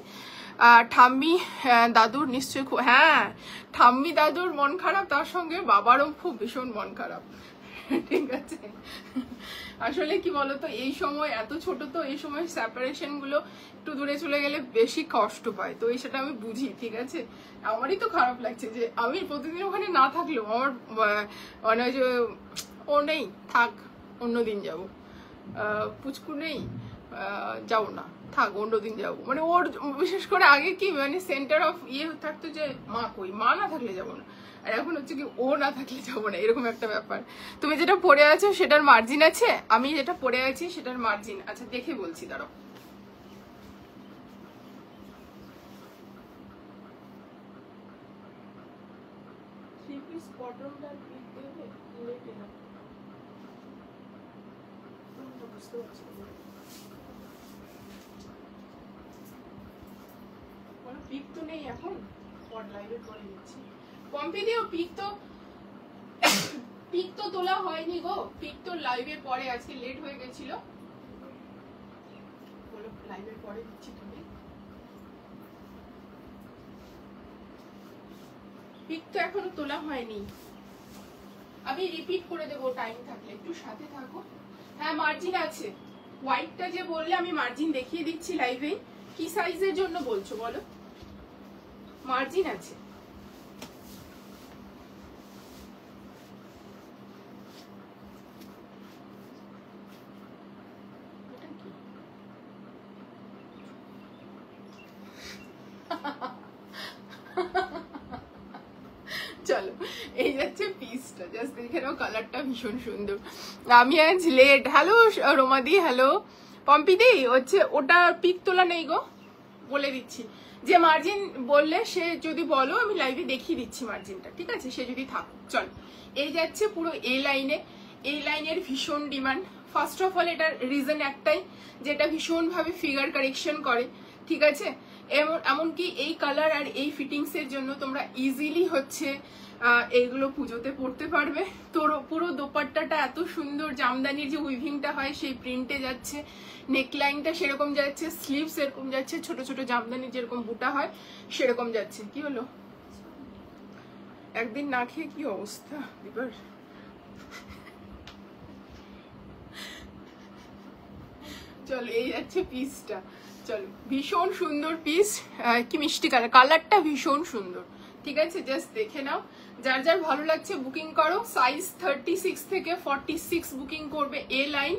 ঠাম্মি দাদুর নিশ্চয়ই হ্যাঁ, ঠাম্মি দাদুর মন খারাপ, তার সঙ্গে বাবারও খুব ভীষণ মন খারাপ, ঠিক আছে। আসলে কি বলতো, এই সময় এত ছোট তো, এই সময় সেপারেশন গুলো একটু দূরে চলে গেলে বেশি কষ্ট পায়, তো সেটা আমি বুঝি, ঠিক আছে। আমারই তো খারাপ লাগছে যে আমি প্রতিদিন ওখানে না থাকলেও আমার মানে যে ও নেই, থাক অন্যদিন যাবো, পুচকু নেই, যাবো না, থাক অন্যদিন যাবো, মানে ওর বিশেষ করে আগে কি মানে সেন্টার অফ ইয়ে থাকতো যে মা কই, মা না থাকলে যাবো না, আর এখন হচ্ছে কি ও না থাকলে যাবো না, এরকম একটা ব্যাপার। তুমি যেটা পরে আছো সেটার মার্জিন আছে, আমি যেটা পরে আছি সেটার মার্জিন, আচ্ছা দেখে বলছি, দাঁড়াও। পিক তো নেই এখন, লাইভে করে দিচ্ছি। পম্পি দিও, পিক তো তোলা হয়নি গো, পিক তো লাইভের পরে, আজকে লেট হয়ে গেছিল, বলো লাইভের পরে দিচ্ছি। তুমি পিক তো এখনো তোলা হয়নি, আমি রিপিট করে দেবো টাইম থাকলে, একটু সাথে থাকো। হ্যাঁ মার্জিন আছে, হোয়াইটটা যে বললে আমি মার্জিন দেখিয়ে দিচ্ছি লাইভে। কি সাইজের জন্য বলছো বলো, মার্জিন আছে। চলো, এই যাচ্ছে পিসটা, জাস্ট দেখে নাও, কালারটা ভীষণ সুন্দর। আমি আজ লেট। হ্যালো রোমাদি, হ্যালো পম্পিদি, হচ্ছে ওটা পিক তোলা নেই গো, বলে দিচ্ছি। যে মার্জিন বললে সে যদি বলো, আমি লাইভে দেখিয়ে দিচ্ছি মার্জিনটা, ঠিক আছে, সে যদি থাকো। চলো, এই যাচ্ছে পুরো এ লাইনে, এই লাইনের ভীষণ ডিমান্ড। ফার্স্ট অফ অল এটার রিজন একটাই, যেটা ভীষণভাবে ফিগার কারেকশন করে, ঠিক আছে। এমনকি এই কালার আর এই ফিটিংস এর জন্য তোমরা ইজিলি হচ্ছে এইগুলো পুজোতে পড়তে পারবে। তোর পুরো দোপাট্টাটা এত সুন্দর, জামদানির যে উইভিংটা হয় সেই প্রিন্টে যাচ্ছে, নেকলাইনটা সেরকম যাচ্ছে, স্লিভস এরকম যাচ্ছে, ছোট ছোট জামদানির যেরকম বুটা হয় সেরকম যাচ্ছে। কি হলো, একদিন না খেয়ে কি অবস্থা এবার। চলো, এই যাচ্ছে পিসটা, চলো ভীষণ সুন্দর পিস, কি মিষ্টি কালার, কালারটা ভীষণ সুন্দর, ঠিক আছে। জাস্ট দেখে নাও, যার যার ভালো লাগছে বুকিং করো। সাইজ 36 থেকে 46 বুকিং করবে এ লাইন,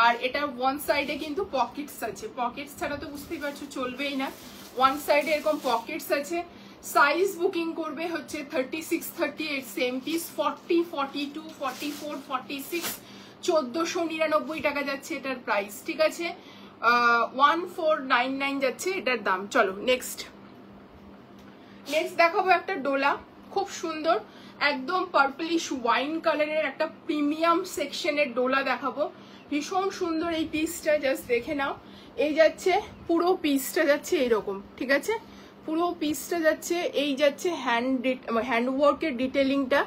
আর এটা ওয়ান সাইডে কিন্তু পকেটস আছে, পকেটস ছাড়া তো বুঝতেই পারছো চলবেই না, ওয়ান সাইডে এরকম পকেটস আছে। সাইজ বুকিং করবে হচ্ছে 36, 38 সেম পিস, 40, 42, 44, 46, 1499 টাকা যাচ্ছে এটার প্রাইস, ঠিক আছে। 1499 যাচ্ছে এটার দাম। চলো নেক্সট দেখাবো একটা ডোলা, খুব সুন্দর একদম পার্পলিশ ওয়াইন কালারের একটা প্রিমিয়াম সেকশনের ডোলা দেখাবো, ভীষণ সুন্দর এই পিসটা, জাস্ট দেখে নাও। এই যাচ্ছে পুরো পিসটা যাচ্ছে এইরকম, ঠিক আছে, পুরো পিসটা যাচ্ছে এই যাচ্ছে হ্যান্ডওয়ার্কের ডিটেলিংটা।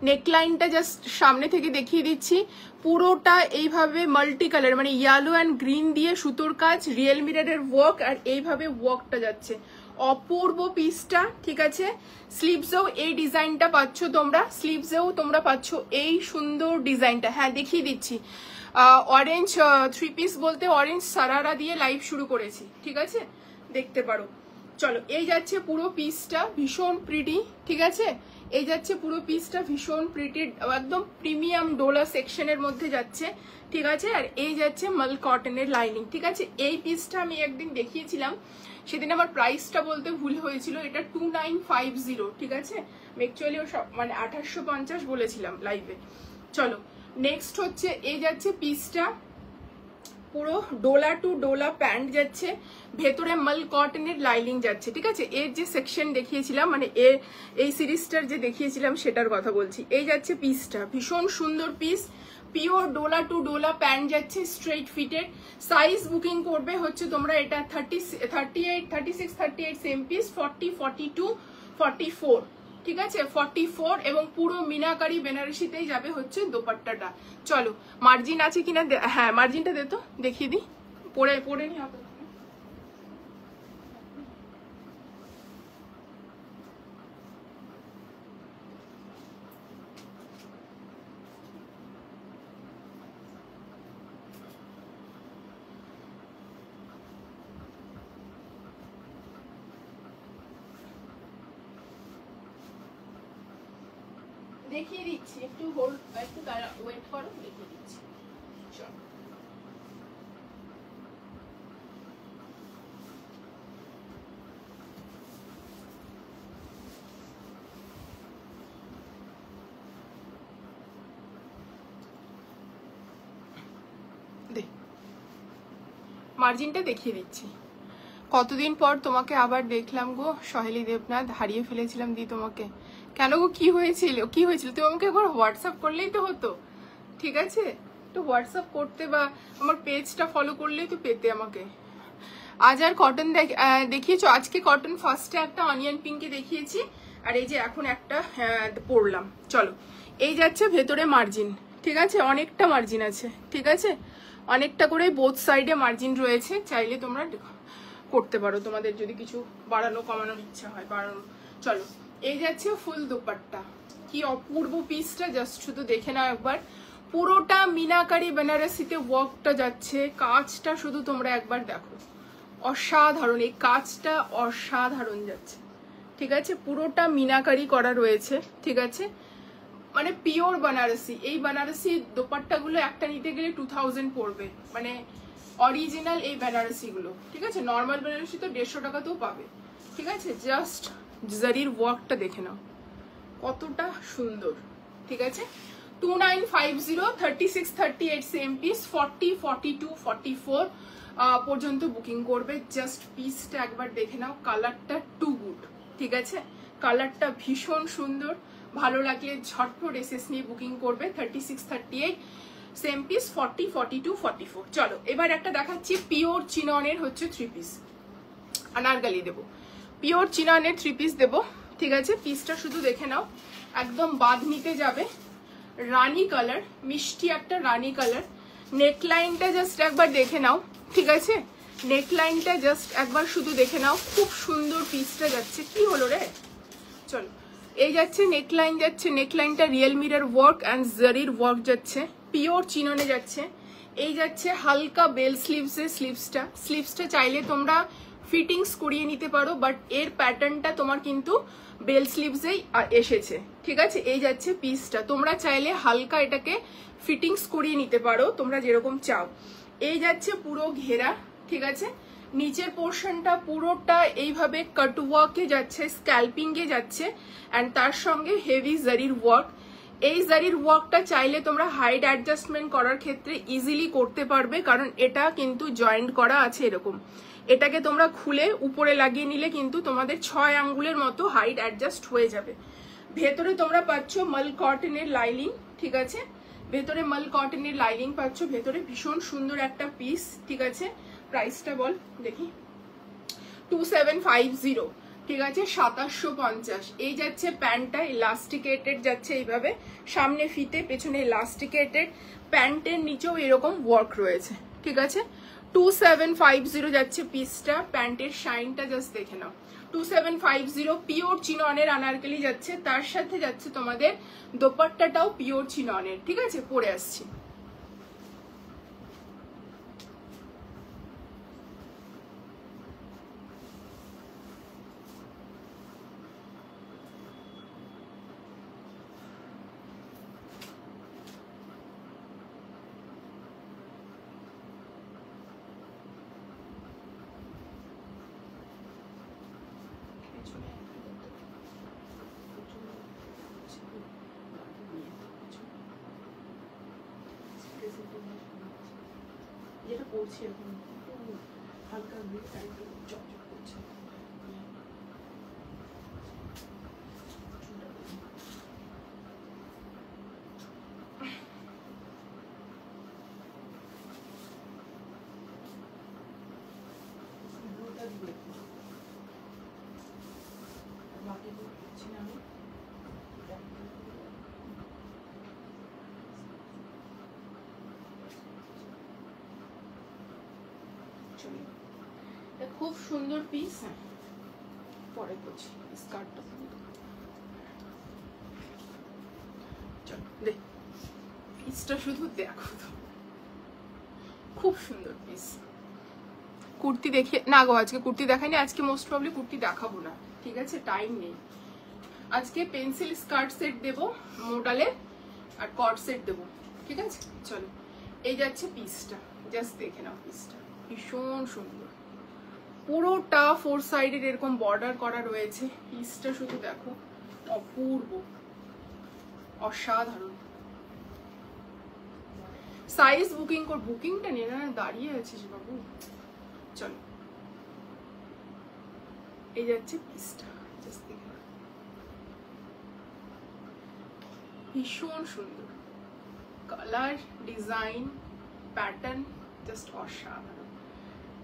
নেকলাইনটা জাস্ট সামনে থেকে দেখিয়ে দিচ্ছি, পুরোটা এইভাবে মাল্টি কালার মানে ইয়েলো অ্যান্ড গ্রিন দিয়ে সুতোর কাজ, রিয়েল মিররের ওয়ার্ক, আর এইভাবে ওয়ার্কটা যাচ্ছে, অপূর্ব পিসটা, ঠিক আছে। স্লিভসেও এই ডিজাইনটা পাচ্ছ তোমরা, স্লিভসেও তোমরা পাচ্ছ এই সুন্দর ডিজাইনটা। হ্যাঁ দেখিয়ে দিচ্ছি, অরেঞ্জ 3 পিস বলতে অরেঞ্জ সারারা দিয়ে লাইভ শুরু করেছি, ঠিক আছে, দেখতে পারো। চলো এই যাচ্ছে পুরো পিসটা, ভীষণ প্রিটি, ঠিক আছে, এই যাচ্ছে পুরো পিসটা ভীষণ প্রিটি, একদম প্রিমিয়াম ডোলা সেকশনের মধ্যে যাচ্ছে, ঠিক আছে। আর এই যাচ্ছে মাল কটনের লাইনিং, ঠিক আছে। এই পিসটা আমি একদিন দেখিয়েছিলাম, সেদিন আমার প্রাইসটা বলতে ভুল হয়েছিল, এটা 2950, ঠিক আছে, অ্যাকচুয়ালি মানে 2850 বলেছিলাম লাইভে। চলো নেক্সট হচ্ছে এই যাচ্ছে পিসটা, পুরো ডোলা টু ডোলা প্যান্ট যাচ্ছে, ভেতরে মাল কটনের লাইনিং যাচ্ছে, ঠিক আছে। এর যে সেকশন দেখিয়েছিলাম মানে এই সিরিজটার যে দেখিয়েছিলাম সেটার কথা বলছি। এই যাচ্ছে পিসটা, ভীষণ সুন্দর piece, pure Dola two Dola pant যাচ্ছে, স্ট্রেট ফিটেড। সাইজ বুকিং করবে হচ্ছে তোমরা এটা 38, 36, 38 সেম পিস, 40, 42, 44, ঠিক আছে, 44, এবং পুরো মিনাকারি বেনারসিতেই যাবে হচ্ছে দোপাট্টাটা। চলো মার্জিন আছে কিনা, হ্যাঁ মার্জিনটা দে তো, দেখিয়ে দিই, পরে নি হবে। দেখিয়ে দিচ্ছি, একটু হোল্ড, একটু ওয়েট করো, দেখিয়ে দিচ্ছি। চলো মার্জিনটা দেখিয়ে দিচ্ছি। কতদিন পর তোমাকে আবার দেখলাম গো সহেলি দেবনাথ, হারিয়ে ফেলেছিলাম দি তোমাকে। কেন গো, কি হয়েছিল তুমি আমাকে একবার হোয়াটসঅ্যাপ করলেই তো হতো, ঠিক আছে, তো হোয়াটসঅ্যাপ করতে বা আমার পেজটা ফলো করলেই তো পেতে আমাকে। আজ আর কটন দেখিয়েছো, আজকে কটন ফার্স্টে একটা অনিয়ন পিঙ্কে দেখিয়েছি, আর এই যে এখন একটা পরলাম। চলো এই যাচ্ছে ভেতরে মার্জিন, ঠিক আছে, অনেকটা মার্জিন আছে, ঠিক আছে, অনেকটা করে বোথ সাইডে মার্জিন রয়েছে, চাইলে তোমরা করতে পারো তোমাদের যদি কিছু বাড়ানো কমানোর ইচ্ছা হয় বাড়ানো। চলো এই যাচ্ছে ফুল দোপাট্টা, কি অপূর্ব পিসটা, জাস্ট শুধু দেখে নাও একবার, পুরোটা মিনাকারি বেনারসিতে ওয়ার্কটা যাচ্ছে, কাজটা শুধু তোমরা একবার দেখো, অসাধারণ, এই কাজটা অসাধারণ যাচ্ছে, ঠিক আছে, পুরোটা মিনাকারি করা রয়েছে, ঠিক আছে, মানে পিওর বানারসি। এই বানারসি দোপাট্টাগুলো একটা নিতে গেলে 2000 পড়বে, মানে অরিজিনাল এই বেনারসি গুলো, ঠিক আছে, নর্মাল বেনারসি তো 150 টাকাতেও পাবে, ঠিক আছে। জাস্ট জারির ওয়ার্কটা দেখে নাও কতটা সুন্দর, ঠিক আছে। 2950, 36, 38 সেম পিস, 40, 42, 44 পর্যন্ত বুকিং করবে। জাস্ট পিসটা একবার দেখে নাও, কালারটা টু গুড, ঠিক আছে, কালারটা ভীষণ সুন্দর, ভালো লাগলে ঝটপট এসএস নিয়ে বুকিং করবে। 36, 38 সেম পিস, 40, 42, 44। চলো এবার একটা দেখাচ্ছি পিওর চিননের হচ্ছে 3 পিস, আনারগালি দেবো, পিওর চিননের 3 পিস দেবো, ঠিক আছে। পিসটা শুধু দেখে নাও, একদম বাঁধনিতে যাবে, রানী কালার, মিষ্টি একটা রানী কালার। নেকলাইনটা জাস্ট একবার দেখে নাও, ঠিক আছে, নেকলাইনটা জাস্ট একবার শুধু দেখে নাও, খুব সুন্দর পিসটা যাচ্ছে। কি হলো রে, চলো এই যাচ্ছে নেকলাইন, যাচ্ছে নেকলাইনটা রিয়েল মিরর ওয়ার্ক অ্যান্ড জারির ওয়ার্ক যাচ্ছে, পিওর চিননে যাচ্ছে। এই যাচ্ছে হালকা বেল স্লিভসে, স্লিভসটা চাইলে তোমরা ফিটিংস করিয়ে নিতে পারো, বাট এর প্যাটার্নটা তোমার কিন্তু বেল স্লিভসেই এসেছে, ঠিক আছে। এই যাচ্ছে পিসটা, তোমরা চাইলে হালকা এটাকে ফিটিংস করিয়ে নিতে পারো তোমরা যেরকম চাও। এই যাচ্ছে পুরো ঘেরা, ঠিক আছে। নিচের পোর্শনটা পুরোটা এইভাবে কাটওয়ার্কে যাচ্ছে, স্ক্যাল্পিংয়ে যাচ্ছে, অ্যান্ড তার সঙ্গে হেভি জারির ওয়ার্ক। এই জারির ওয়ার্কটা চাইলে তোমরা হাইট অ্যাডজাস্টমেন্ট করার ক্ষেত্রে ইজিলি করতে পারবে, কারণ এটা কিন্তু জয়েন্ট করা আছে এরকম। এটাকে তোমরা খুলে উপরে লাগিয়ে নিলে কিন্তু তোমাদের 6 আঙ্গুলের মতো হাইট অ্যাডজাস্ট হয়ে যাবে। ভেতরে তোমরা পাচ্ছ মাল কটনের লাইনিং, ঠিক আছে। ভেতরে মাল কটনের লাইনিং পাচ্ছ, ভেতরে ভীষণ সুন্দর একটা পিস, ঠিক আছে। প্রাইসটা বল দেখি, 2750, ঠিক আছে, 2750। এই যাচ্ছে প্যান্টটা, ইলাস্টিকেটেড যাচ্ছে এইভাবে, সামনে ফিতে পেছনে ইলাস্টিকেটেড, প্যান্টের নিচেও এরকম ওয়ার্ক রয়েছে, ঠিক আছে। 2750 যাচ্ছে পিসটা। প্যান্টের শাইনটা জাস্ট দেখে নাও। 2750 পিওর চিননের আনারকলি যাচ্ছে, তার সাথে যাচ্ছে তোমাদের দোপাট্টাটাও পিওর চিননের, ঠিক আছে। পরে আসছি। যেটা পড়ছি এখন হালকা চকচক করছে। খুব সুন্দর পিস, হ্যাঁ পরে করছি স্কার্টটা। চলো দেখ পিসটা শুধু দেখো তো, খুব সুন্দর পিস। কুর্তি দেখে না গো, আজকে কুর্তি দেখাইনি, আজকে মোস্ট প্রবলি কুর্তি দেখাবো না, ঠিক আছে, টাইম নেই। আজকে পেন্সিল স্কার্ট সেট দেবো মোডালের, আর কট সেট দেবো, ঠিক আছে। চলো এই যাচ্ছে পিসটা, জাস্ট দেখে নাও পিসটা, ভীষণ সুন্দর। পুরোটা 4 সাইডের এরকম বর্ডার করা রয়েছে। পিসটা শুধু দেখো, অপূর্ব, অসাধারণ। সাইজ বুকিং কর, বুকিংটা নিয়ে না দাঁড়িয়ে আছিস বাবু। চলো এই যাচ্ছে পিসটা, জাস্ট দেখে নাও, ভীষণ সুন্দর কালার, ডিজাইন, প্যাটার্ন, জাস্ট অসাধারণ।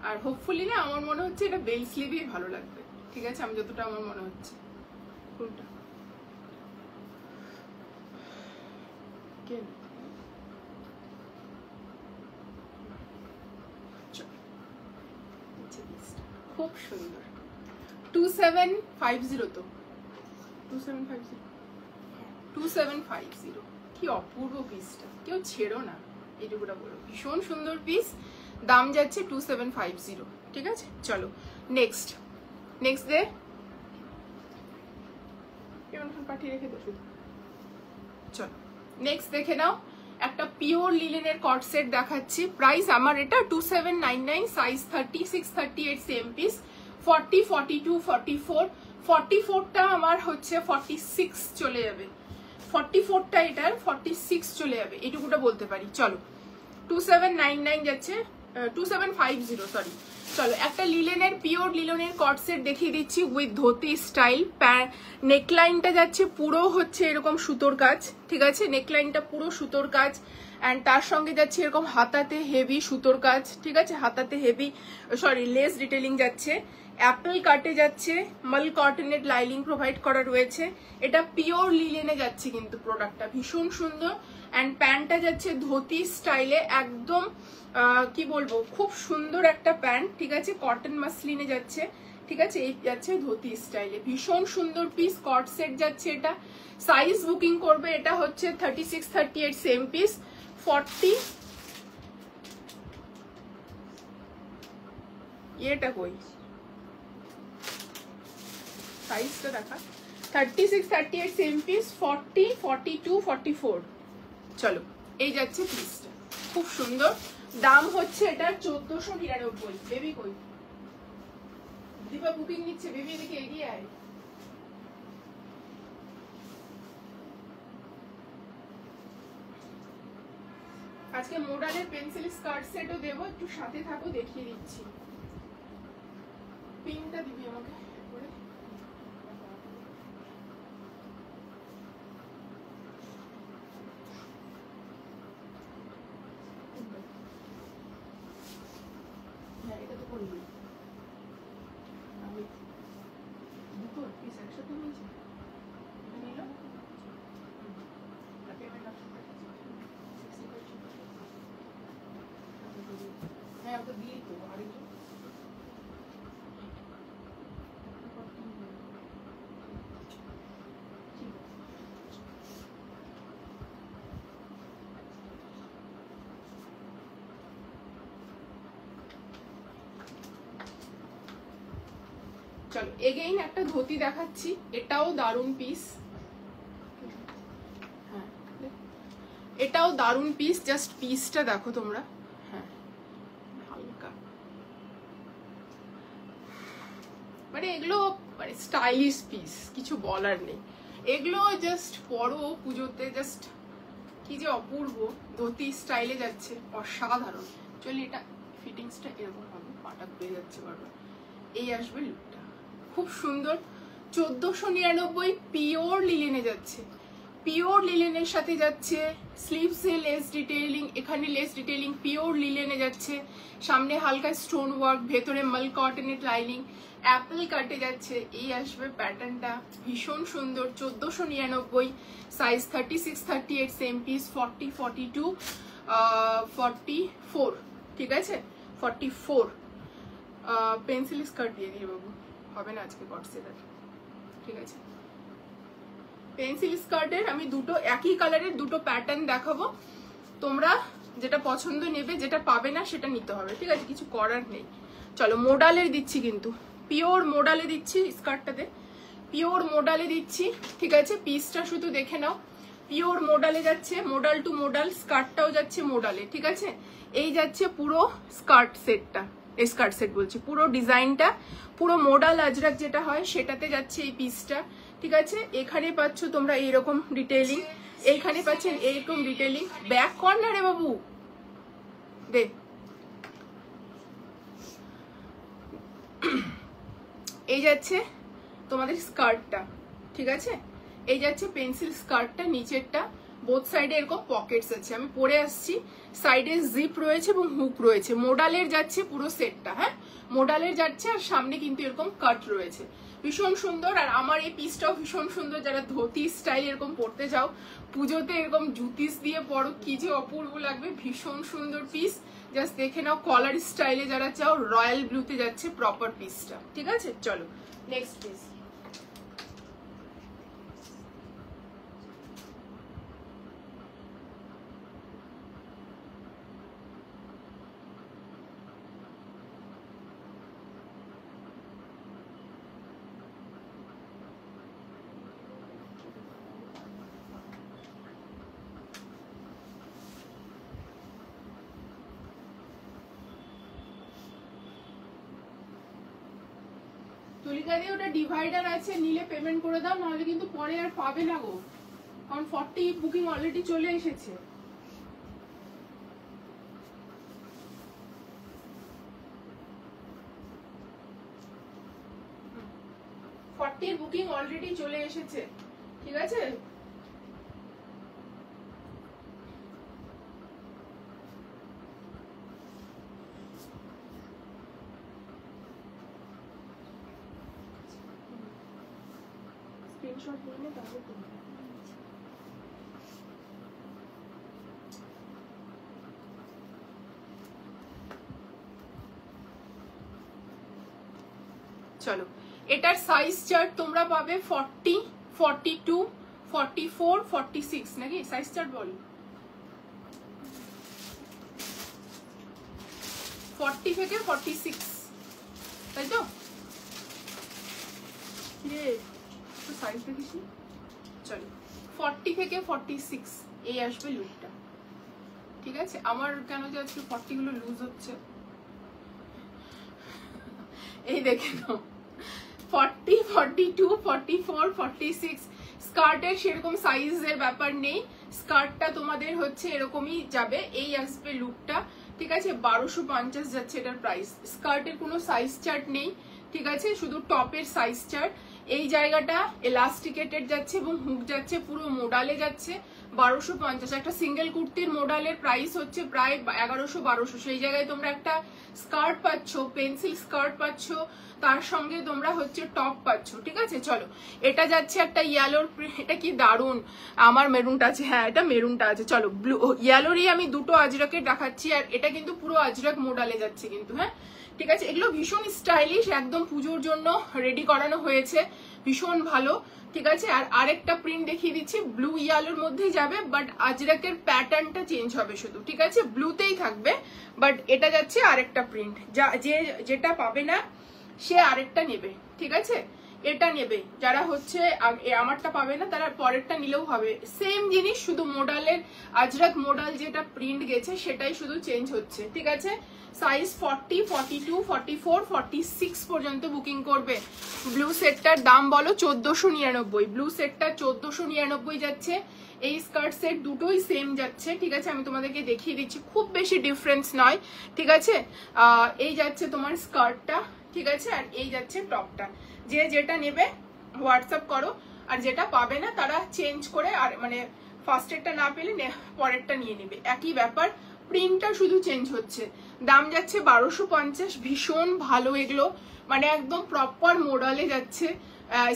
আর হোপফুলি না আমার মনে হচ্ছে এটা বেল স্লিভেই ভালো লাগবে, ঠিক আছে, আমি যতটা আমার মনে হচ্ছে। কোনটা খুব সুন্দর। 2750 তো, 2750 কি অপূর্ব পিসটা, কেউ ছেড়ো না, এইটুকুটা বলো, ভীষণ সুন্দর পিস। দাম যাচ্ছে 2750, ঠিক আছে। চলো নেক্সট দে, পাঠিয়ে রেখে দো শুধু। চলো নেক্সট দেখে নাও, একটা পিওর লিলেনের কট সেট দেখাচ্ছি। প্রাইস আমার এটা 2799, সাইজ 36, 38 সেম পিস। 40, 42, 44, 44টা আমার হচ্ছে 46 চলে যাবে, 44টা এটার 46 চলে যাবে, এইটুকুটা বলতে পারি। চলো 2799 যাচ্ছে, 2750 সরি। চলো একটা লিলেনের, পিওর লিলেনের কট সেট দেখিয়ে দিচ্ছি উইথ ধোতি স্টাইল। নেকলাইনটা যাচ্ছে পুরো হচ্ছে এরকম সুতোর কাজ, ঠিক আছে, নেকলাইনটা পুরো সুতোর কাজ, অ্যান্ড তার সঙ্গে যাচ্ছে এরকম হাতাতে হেভি সুতোর কাজ, ঠিক আছে, হাতাতে হেভি সরি লেস ডিটেলিং যাচ্ছে। অ্যাপেল কাটে যাচ্ছে, মাল কটনের লাইনিং প্রোভাইড করা রয়েছে। এটা পিওর লিলেনে যাচ্ছে কিন্তু প্রোডাক্টটা ভীষণ সুন্দর। অ্যান্ড প্যান্টটা যাচ্ছে ধোতি স্টাইলে, একদম কি বলবো, খুব সুন্দর একটা প্যান্ট, ঠিক আছে, কটন মাসলিনে যাচ্ছে, ঠিক আছে। এই যাচ্ছে ধোতি স্টাইলে, ভীষণ সুন্দর পিস। কট সেট যাচ্ছে এটা। সাইজ বুকিং করবে, এটা হচ্ছে 36, 38 সেম পিস। 40 এটা কই সাইজটা দেখা। 36, 38 সেম পিস, 40, 42, 44। চলো এই যাচ্ছে পিসটা, খুব সুন্দর। দাম হচ্ছে এটা 1499। বেবি কই? দীপা বুকিং নিচ্ছে, বেবি এদিকে এগিয়ে আয়। আজকে মোডালের পেন্সিল স্কার্ট সেটও দেবো, একটু সাথে থাকো, দেখিয়ে দিচ্ছি। পিনটা দিবি আমাকে করে। হ্যাঁ এটা তো করবি, আমি দুটো পিস একসাথে নিয়েছি, নিলাম। হ্যাঁ ওটা দিয়েই তো আরেকজন। চলো এগেইন একটা ধুতি দেখাচ্ছি, এটাও দারুন পিস। হ্যাঁ এটাও দারুন পিস, জাস্ট পিসটা দেখো তোমরা। হ্যাঁ হালকা মানে এগুলো মানে স্টাইলিশ পিস, কিছু বলার নেই। এগুলো জাস্ট পরো পুজোতে, জাস্ট কি যে অপূর্ব ধুতি স্টাইলে যাচ্ছে, অসাধারণ। চল এটা ফিটিংসটা এরকম হবে, পাটা ঘুরে যাচ্ছে বারবার। এই আসবে লুকটা, খুব সুন্দর। 1499 পিওর লিলেনে যাচ্ছে, পিওর লিলেনের সাথে যাচ্ছে। স্লিভসে লেস ডিটেইলিং, এখানে লেস ডিটেইলিং, পিওর লিলেনে যাচ্ছে। সামনে হালকা স্টোন ওয়ার্ক, ভেতরে মাল কটনের লাইনিং, অ্যাপল কাটে যাচ্ছে। এই আসবে প্যাটার্নটা, ভীষণ সুন্দর। 1499, সাইজ 36, 38 সেম পিস, 40, 42, 44, ঠিক আছে 44। পেন্সিল স্কার্ট দিয়ে দিয়ে বাবু, হবে না আজকে কটসেটার, ঠিক আছে। পেন্সিল স্কার্টের আমি দুটো একই কালারের দুটো প্যাটার্ন দেখাবো, তোমরা যেটা পছন্দ নেবে, যেটা পাবে না সেটা নিতে হবে, ঠিক আছে, কিছু করার নেই। চলো মোডালের দিচ্ছি, কিন্তু পিওর মোডালে দিচ্ছি স্কার্টটাতে, পিওর মোডালে দিচ্ছি, ঠিক আছে। পিসটা শুধু দেখে নাও, পিওর মোডালে যাচ্ছে, মোডাল টু মোডাল। স্কার্টটাও যাচ্ছে মোডালে, ঠিক আছে। এই যাচ্ছে পুরো স্কার্ট সেটটা, স্কার্ট সেট বলছি, পুরো ডিজাইনটা পুরো মোডাল আজরাক যেটা হয় সেটাতে যাচ্ছে এই পিসটা, ঠিক আছে। এখানে পাচ্ছ তোমরা এইরকম ডিটেইলিং, এইখানে পাচ্ছেন এইরকম ডিটেইলিং। ব্যাক কর্নারে বাবু দে, এই যাচ্ছে তোমাদের স্কার্টটা, ঠিক আছে। এই যাচ্ছে পেন্সিল স্কার্টটা, নিচেরটা বোথ সাইডে এরকম পকেটস আছে, আমি পরে আসছি। সাইডে জিপ রয়েছে এবং হুক রয়েছে। মোডালের যাচ্ছে পুরো সেটটা, হ্যাঁ মোডালের যাচ্ছে, আর সামনে কিন্তু এরকম কাট রয়েছে, ভীষণ সুন্দর। আর আমার এই পিসটাও ভীষণ সুন্দর, যারা ধুতি স্টাইল এরকম পরতে যাও, পুজোতে এরকম জুতিস দিয়ে পরো, কি যে অপূর্ব লাগবে, ভীষণ সুন্দর পিস। জাস্ট দেখে নাও, কলার স্টাইলে যারা চাও, রয়্যাল ব্লুতে যাচ্ছে প্রপার পিসটা, ঠিক আছে। চলো নেক্সট পিস। তুলিকা দিয়ে ওটা ডিভাইডার আছে, নিলে পেমেন্ট করে দাও, নাহলে কিন্তু পরে আর পাবে না গো, কারণ 40 বুকিং অলরেডি চলে এসেছে। বুকিং অলরেডি চলে এসেছে, ঠিক আছে। স্ক্রিনশট নিয়ে তাহলে তুমি চলো, এটার সাইজ চার্ট তোমরা পাবে 40, 42, 44, 46, নাকি সাইজ চার্ট বল? 40 থেকে 46, তাই তো? রে, তো সাইজ দেখিস। চলো 40 থেকে 46 এই আসবে লুকটা, ঠিক আছে। আমার কেন যে আজকে 40 গুলো লুজ হচ্ছে, এই দেখে নাও 40, 42, 44, 46। স্কার্টের সেরকম সাইজের ব্যাপার নেই, স্কার্টটা তোমাদের হচ্ছে এরকমই যাবে, এই আসবে লুকটা, ঠিক আছে। 1250 যাচ্ছে এটার প্রাইস। স্কার্টের কোনো সাইজ চার্ট নেই, ঠিক আছে, শুধু টপের সাইজ চার্ট। এই জায়গাটা এলাস্টিকেটেড যাচ্ছে এবং হুক যাচ্ছে, পুরো মোডালে যাচ্ছে। 1250 একটা সিঙ্গেল কুর্তির মোডালের প্রাইস হচ্ছে প্রায় 1100-1200। সেই জায়গায় তোমরা একটা স্কার্ট পাচ্ছ, পেন্সিল স্কার্ট পাচ্ছ, তার সঙ্গে তোমরা হচ্ছে টপ পাচ্ছ, ঠিক আছে। চলো এটা যাচ্ছে একটা ইয়েলোর, এটা কি দারুন। আমার মেরুনটা আছে, হ্যাঁ এটা মেরুনটা আছে। চলো ব্লু ইয়েলোরই আমি দুটো আজরাকে দেখাচ্ছি, আর এটা কিন্তু পুরো আজরাক মোডালে যাচ্ছে কিন্তু, হ্যাঁ ঠিক আছে। এগুলো ভীষণ স্টাইলিশ, একদম পুজোর জন্য রেডি করানো হয়েছে, ভীষণ ভালো, ঠিক আছে। আর আরেকটা প্রিন্ট দেখিয়ে দিচ্ছি, ব্লু ইয়েলোর মধ্যেই যাবে, বাট আজরাকের প্যাটার্নটা চেঞ্জ হবে শুধু, ঠিক আছে। ব্লুতেই থাকবে, বাট এটা যাচ্ছে আরেকটা প্রিন্ট। যেটা পাবে না সে আরেকটা নেবে, ঠিক আছে। এটা নেবে যারা হচ্ছে আমারটা পাবে না তারা পরেরটা নিলেও হবে, সেম জিনিস, শুধু মোডালের আজরাক মোডাল যেটা প্রিন্ট গেছে সেটাই শুধু চেঞ্জ হচ্ছে, ঠিক আছে। সাইজ 40, 42, 44, 46 পর্যন্ত বুকিং করবে। ব্লু সেটটার দাম বলো 1499। ব্লু সেটটা 1499 যাচ্ছে। এই স্কার্ট সেট দুটোই সেম যাচ্ছে, ঠিক আছে। আমি তোমাদেরকে দেখিয়ে দিচ্ছি, খুব বেশি ডিফারেন্স নয়, ঠিক আছে। এই যাচ্ছে তোমার স্কার্টটা, ঠিক আছে, আর এই যাচ্ছে টপটা। যে যেটা নেবে হোয়াটসঅ্যাপ করো, আর যেটা পাবে না তারা চেঞ্জ করে, আর মানে ফার্স্টেরটা না পেলে পরেরটা নিয়ে নেবে, একই ব্যাপার, প্রিন্টটা শুধু চেঞ্জ হচ্ছে। দাম যাচ্ছে 1250। ভীষণ ভালো এগুলো, মানে একদম প্রপার মোডালে যাচ্ছে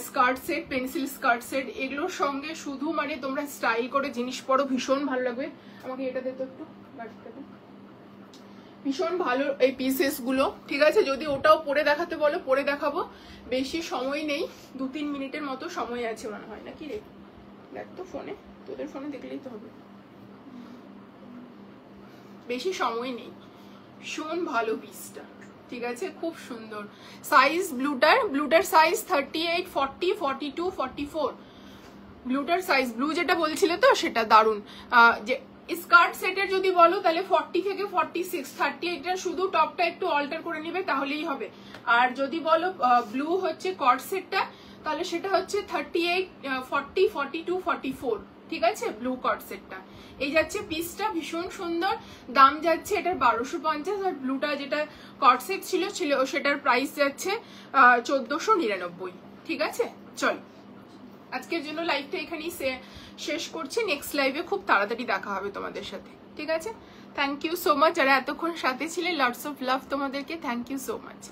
skirt set, pencil skirt set. এগুলোর সঙ্গে শুধু মানে তোমরা স্টাইল করে জিনিস পরো, ভীষণ ভালো লাগবে। আমাকে এটা দিতে একটু, ভীষণ ভালো এই পিসেস গুলো, ঠিক আছে। যদি ওটাও পরে দেখাতে বলো পরে দেখাবো, বেশি সময় নেই, 2-3 মিনিটের মতো সময় আছে মনে হয়, নাকি রে? দেখ তো ফোনে, তোদের ফোনে দেখলেই তো হবে, বেশি সময় নেই। ভীষণ ভালো পিসটা, ঠিক আছে, খুব সুন্দর। সাইজ ব্লুটার সাইজ 38, 40, 42, 44। ব্লুটার সাইজ, ব্লু যেটা বলছিলে তো সেটা দারুন। যে স্কার্ট সেটের যদি বলো তাহলে 40 থেকে 46, 38 শুধু টপটা একটু অল্টার করে নিবে তাহলেই হবে। আর যদি বলো ব্লু হচ্ছে কট সেটটা, তাহলে সেটা হচ্ছে 38, 40, 42, 44, ঠিক আছে, ব্লু কট সেটটা। এই যাচ্ছে পিসটা, ভীষণ সুন্দর। দাম যাচ্ছে এটার 1250, আর ব্লুটা যেটা কট সেট ছিল সেটার প্রাইস যাচ্ছে 1499, ঠিক আছে। চল আজকের জন্য লাইভটা এখানেই শেষ করছি, নেক্সট লাইভে খুব তাড়াতাড়ি দেখা হবে তোমাদের সাথে, ঠিক আছে। থ্যাংক ইউ সো মাচ যারা এতক্ষণ সাথে ছিলে, লটস অফ লাভ তোমাদেরকে, থ্যাংক ইউ সো মাচ।